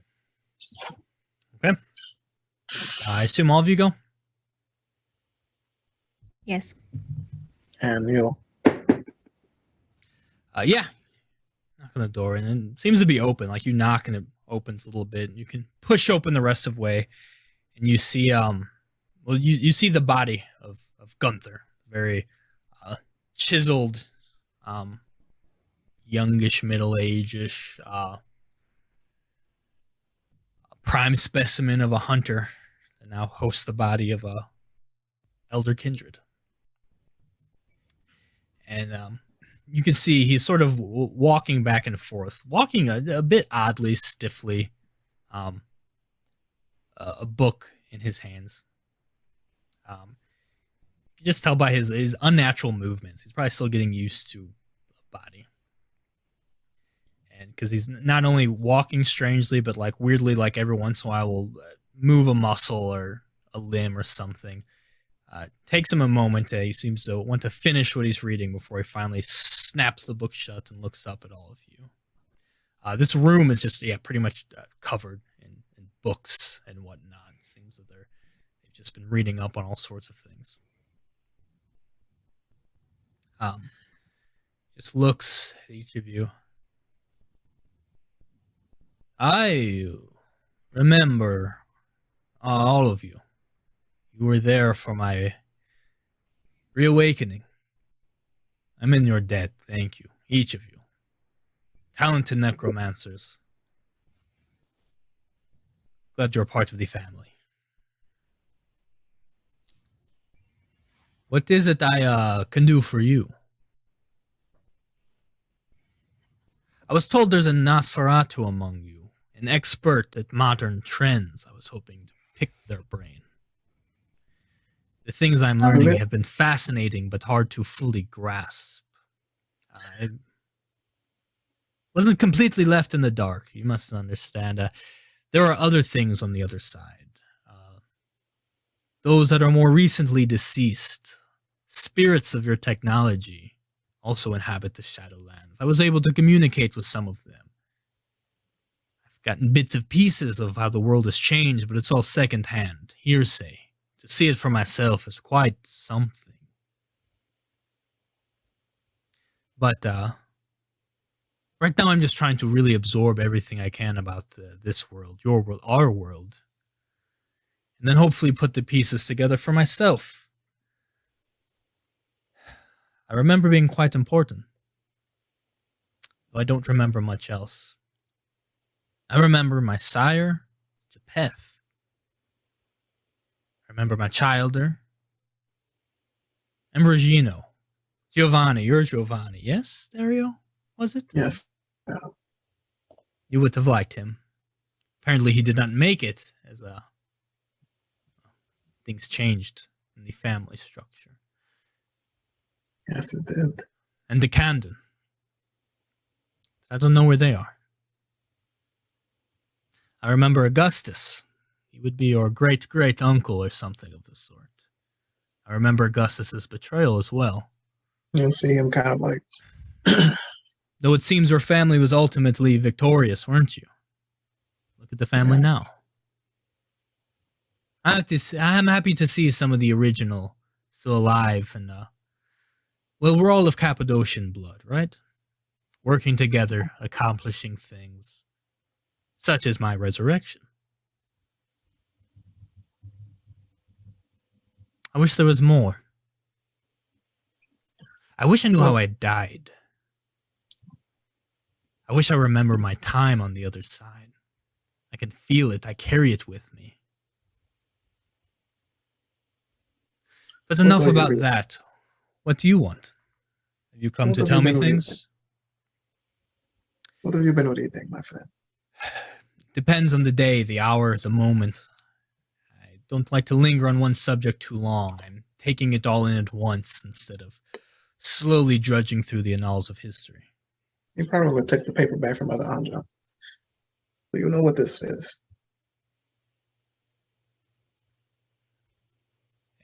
Okay. I assume all of you go? Yes. And he'll Yeah. Knock on the door, and it seems to be open. Like you knock, and it opens a little bit. You can push open the rest of the way, and you see, you see the body of Gunther, very chiseled, youngish, middle-age-ish, prime specimen of a hunter that now hosts the body of a elder kindred. And you can see he's sort of walking back and forth, walking a bit oddly, stiffly, a book in his hands. You can just tell by his unnatural movements. He's probably still getting used to a body. And because he's not only walking strangely, but like weirdly, like every once in a while will move a muscle or a limb or something. Takes him a moment. He seems to want to finish what he's reading before he finally snaps the book shut and looks up at all of you. This room is just, pretty much covered in books and whatnot. It seems that they've just been reading up on all sorts of things. Just looks at each of you. I remember all of you. You were there for my reawakening. I'm in your debt, thank you, each of you. Talented necromancers. Glad you're a part of the family. What is it I can do for you? I was told there's a Nosferatu among you, an expert at modern trends. I was hoping to pick their brain. The things I'm learning have been fascinating, but hard to fully grasp. I wasn't completely left in the dark. You must understand. There are other things on the other side. Those that are more recently deceased. Spirits of your technology also inhabit the Shadowlands. I was able to communicate with some of them. I've gotten bits and pieces of how the world has changed, but it's all secondhand, hearsay. To see it for myself is quite something. But right now I'm just trying to really absorb everything I can about this world, your world, our world. And then hopefully put the pieces together for myself. I remember being quite important. Though I don't remember much else. I remember my sire, Japheth. Remember my childer? Ambrogino. Giovanni, you're Giovanni. Yes, Dario? Was it? Yes. You would have liked him. Apparently he did not make it, as things changed in the family structure. Yes, it did. And the Camden. I don't know where they are. I remember Augustus. He would be your great-great-uncle or something of the sort. I remember Augustus's betrayal as well. You'll see him kind of like... Though it seems your family was ultimately victorious, weren't you? Look at the family now. I'm happy to see some of the original still alive and, well, we're all of Cappadocian blood, right? Working together, accomplishing things, such as my resurrection. I wish there was more. I wish I knew how I died. I wish I remember my time on the other side. I can feel it. I carry it with me. But enough about that. What do you want? Have you come to tell me things? What have you been reading, my friend? Depends on the day, the hour, the moment. I don't like to linger on one subject too long. I'm taking it all in at once instead of slowly drudging through the annals of history. You probably took the paperback from Mother Anja. Do you know what this is?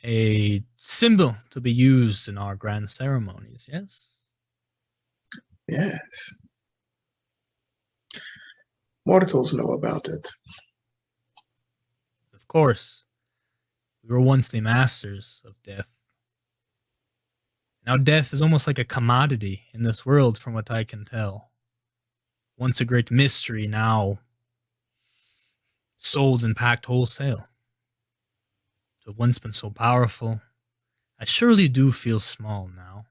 A symbol to be used in our grand ceremonies, yes? Yes. Mortals know about it. Of course. We were once the masters of death. Now death is almost like a commodity in this world, from what I can tell. Once a great mystery, now sold and packed wholesale. To have once been so powerful, I surely do feel small now.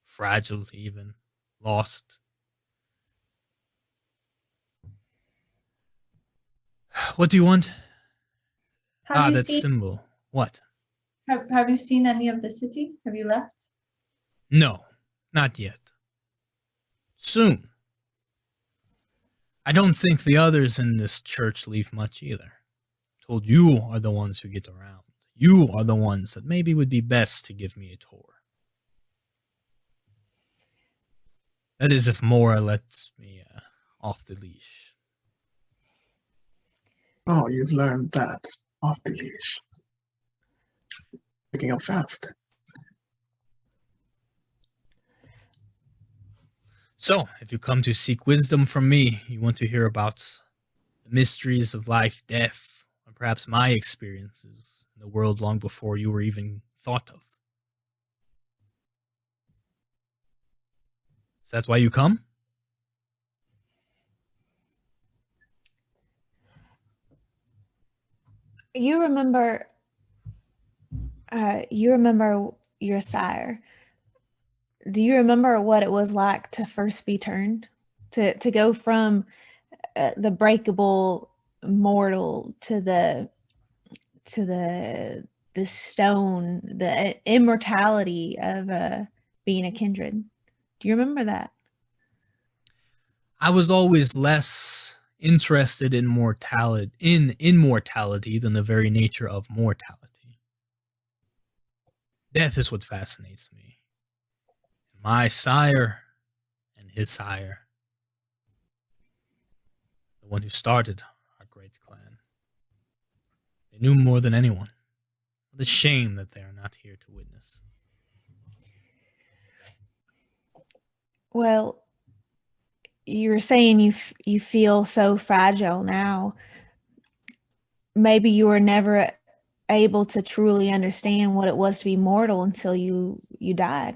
Fragile even. Lost. What do you want? Have you that seen symbol. What? have you seen any of the city? Have you left? No, not yet. Soon. I don't think the others in this church leave much either. Told you are the ones who get around. You are the ones that maybe would be best to give me a tour. That is if Mora lets me off the leash. Oh, you've learned that off the leash. Picking up fast. So, if you come to seek wisdom from me, you want to hear about the mysteries of life, death, or perhaps my experiences in the world long before you were even thought of. Is that why you come? You remember your sire. Do you remember what it was like to first be turned? To go from the breakable mortal to the stone, the immortality of being a kindred. Do you remember that? I was always less interested in immortality than the very nature of mortality. Death is what fascinates me. My sire and his sire, the one who started our great clan. They knew more than anyone. What a shame that they are not here to witness. Well, you were saying you feel so fragile now. Maybe you were never able to truly understand what it was to be mortal until you died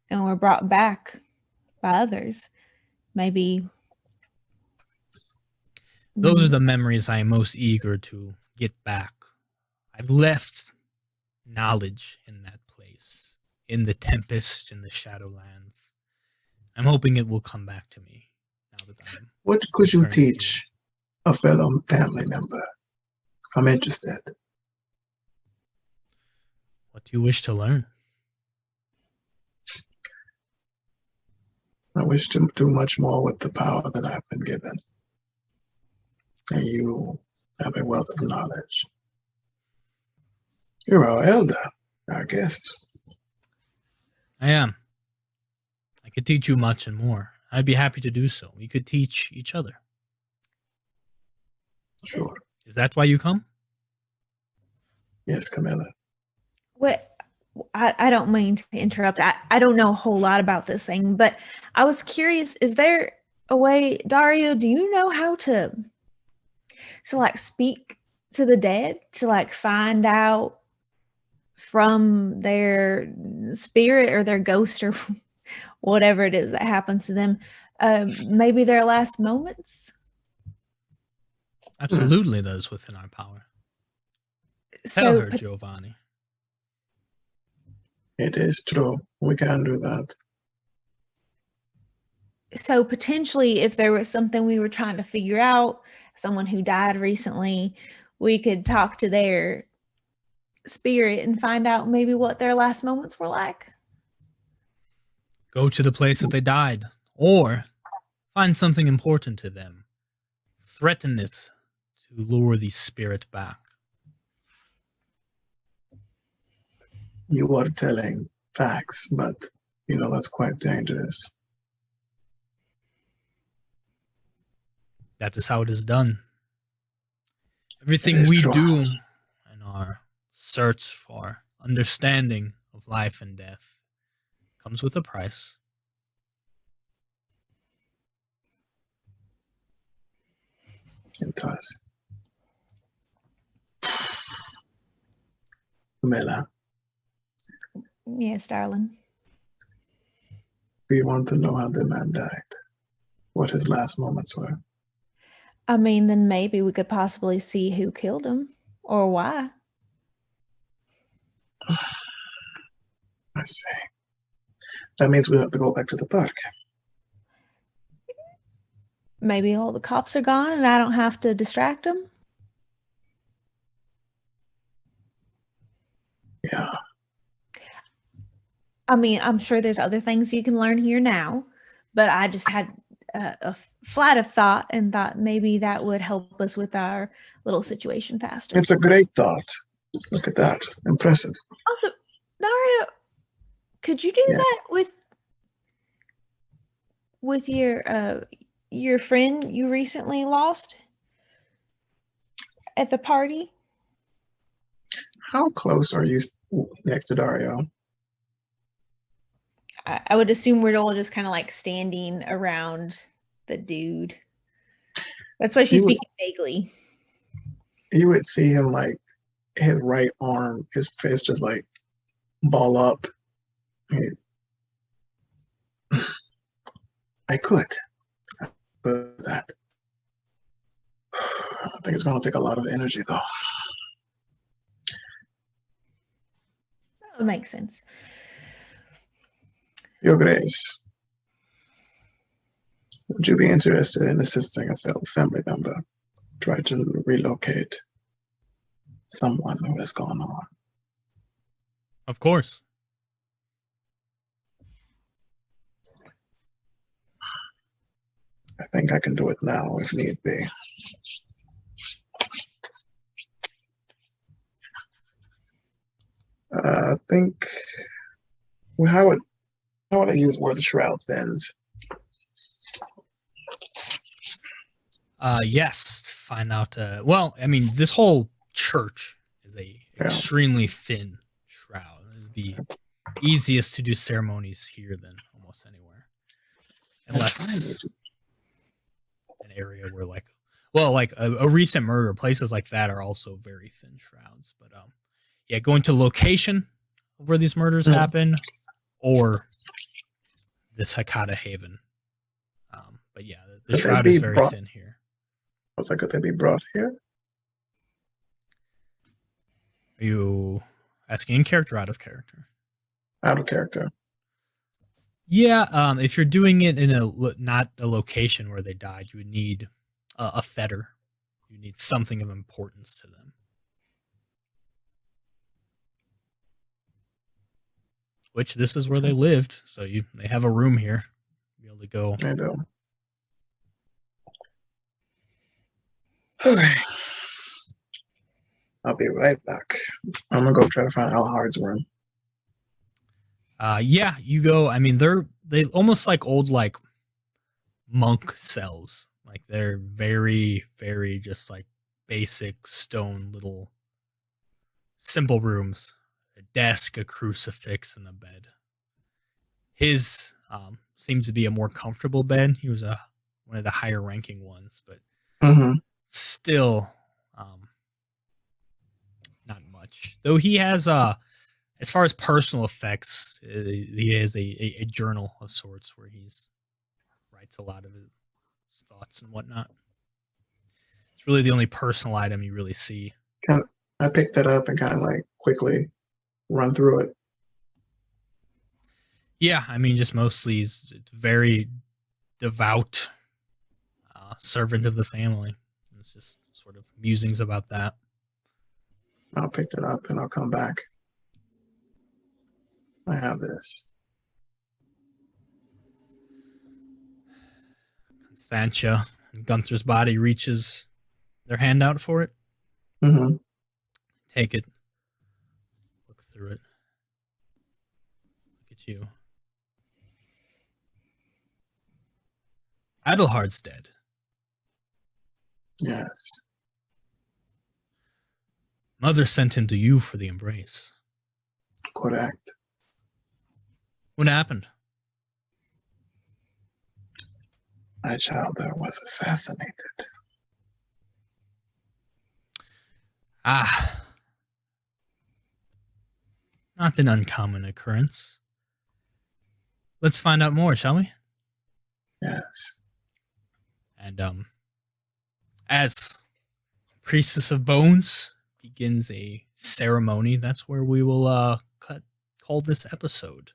and were brought back by others. Maybe Those are the memories I am most eager to get back. I've left knowledge in that place, in the Tempest, in the Shadowlands. I'm hoping it will come back to me now that I'm. What could you returned here. teach a fellow family member? I'm interested. What do you wish to learn? I wish to do much more with the power that I've been given. And you have a wealth of knowledge. You're our elder, our guest. I am. I could teach you much and more. I'd be happy to do so. We could teach each other. Sure. Is that why you come? Yes, Camilla. what I don't mean to interrupt. I don't know a whole lot about this thing, but I was curious, is there a way, Dario, do you know how to like speak to the dead, to like find out from their spirit or their ghost or whatever it is that happens to them, maybe their last moments? Absolutely, that is within our power. Tell So her, Giovanni. It is true. We can do that. so potentially if there was something we were trying to figure out, someone who died recently, we could talk to their spirit and find out maybe what their last moments were like. Go to the place that they died, or find something important to them. Threaten it to lure the spirit back. You are telling facts, but that's quite dangerous. That is how it is done. Everything It is we true. do in our search for understanding of life and death comes with a price. It does. Camilla, Yes, darling. do you want to know how the man died? What his last moments were? I mean, then maybe we could possibly see who killed him or why. I see. That means we have to go back to the park. Maybe all the cops are gone and I don't have to distract them. Yeah. I mean, I'm sure there's other things you can learn here now, but I just had a flight of thought and thought maybe that would help us with our little situation faster. It's a great thought. Look at that. Impressive. Also, Dario, could you do Yeah. that with your friend you recently lost at the party? How close are you next to Dario? I would assume we're all just kind of like standing around the dude. That's why she's You would- speaking vaguely. You would see him like his right arm, his fist just like ball up. I could. But that. I think it's going to take a lot of energy though. That would make sense. Your Grace, would you be interested in assisting a fellow family member try to relocate someone who has gone on? Of course. I think I can do it now if need be. I think, well, how would I use where the shroud thins? Yes, to find out. Well, I mean, this whole church is a extremely thin shroud. It'd be easiest to do ceremonies here than almost anywhere, unless an area where, like, well, like a recent murder, places like that are also very thin shrouds. But yeah, going to location of where these murders happen, or this Hakata Haven. But yeah, the shroud is very thin here. I was like, could they be brought here? Are you asking in character or out of character? Out of character. Yeah, if you're doing it in not the location where they died, you would need a fetter. You need something of importance to them. Which this is where they lived, so they have a room here. Be able to go. I do. Okay. I'll be right back. I'm gonna go try to find Alhard's room. Yeah, you go. I mean, they almost like old like monk cells. Like they're very, very just like basic stone little simple rooms. A desk, a crucifix, and a bed. His seems to be a more comfortable bed. He was one of the higher ranking ones, but still not much. Though he has as far as personal effects, he has a journal of sorts where he's writes a lot of his thoughts and whatnot. It's really the only personal item you really see. I picked that up and kind of like quickly run through it. Yeah, I mean, just mostly he's a very devout servant of the family. It's just sort of musings about that. I'll pick it up and I'll come back. I have this. Constantia and Gunther's body reaches their hand out for it. Take it. Look through it. Look at you. Adelhard's dead. Yes. Mother sent him to you for the embrace. Correct. What happened? My child there was assassinated. Not an uncommon occurrence. Let's find out more, shall we? Yes. And as Priestess of Bones begins a ceremony, that's where we will call this episode.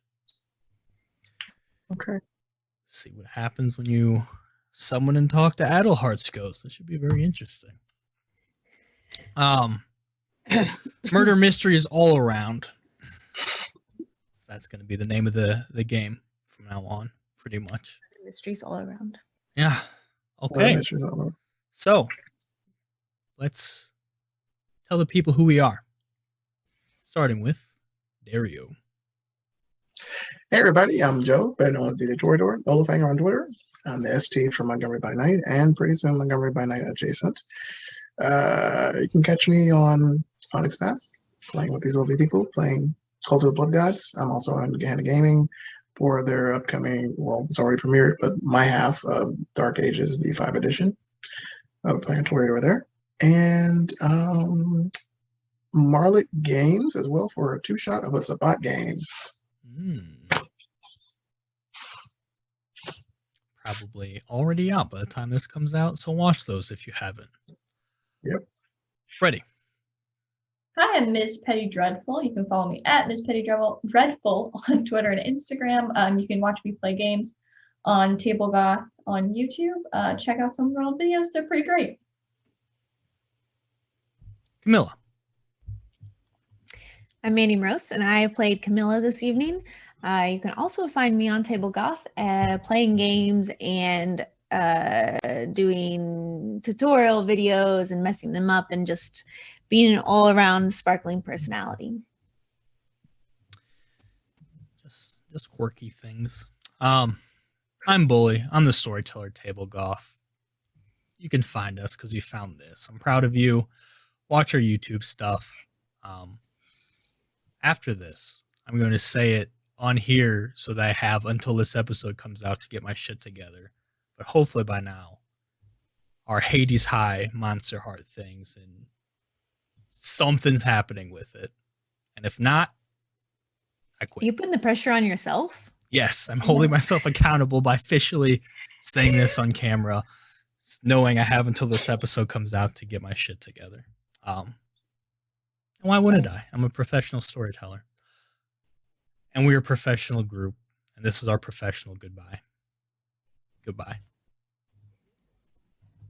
Okay. See what happens when you summon and talk to Adelhard's ghost. That should be very interesting. Murder mystery is all around. that's going to be the name of the game from now on, pretty much. Mysteries all around. Yeah. Okay. So let's tell the people who we are. Starting with Dario. Hey everybody, I'm Joe, better known as the Torador, Nolafanger on Twitter. I'm the ST from Montgomery by Night, and pretty soon Montgomery by Night adjacent. You can catch me on Onyx Path, playing with these lovely people, playing Cult of the Blood Gods. I'm also on Gahanna Gaming for their upcoming, well, it's already premiered, but my half of Dark Ages V5 edition. I'm playing Torador there. And Marlet Games as well for a 2-shot of a Sabbat game. Probably already out by the time this comes out, so watch those if you haven't. Yep. Freddie. Hi, I'm Ms. Petty Dreadful. You can follow me at Ms. Petty Dreadful on Twitter and Instagram. You can watch me play games on TableGoth on YouTube. Check out some of our old videos. They're pretty great. Camilla. I'm Mandy Morose, and I played Camilla this evening. You can also find me on TableGoth playing games and doing tutorial videos and messing them up and just being an all-around sparkling personality. Just quirky things. I'm Bully. I'm the storyteller TableGoth. You can find us because you found this. I'm proud of you. Watch our YouTube stuff. After this, I'm going to say it on here so that I have until this episode comes out to get my shit together. But hopefully by now, our Hades High Monster Heart things and something's happening with it. And if not, I quit. You putting the pressure on yourself? Yes, I'm holding myself accountable by officially saying this on camera, knowing I have until this episode comes out to get my shit together. Why wouldn't I? I'm a professional storyteller. And we're a professional group. And this is our professional goodbye. Goodbye.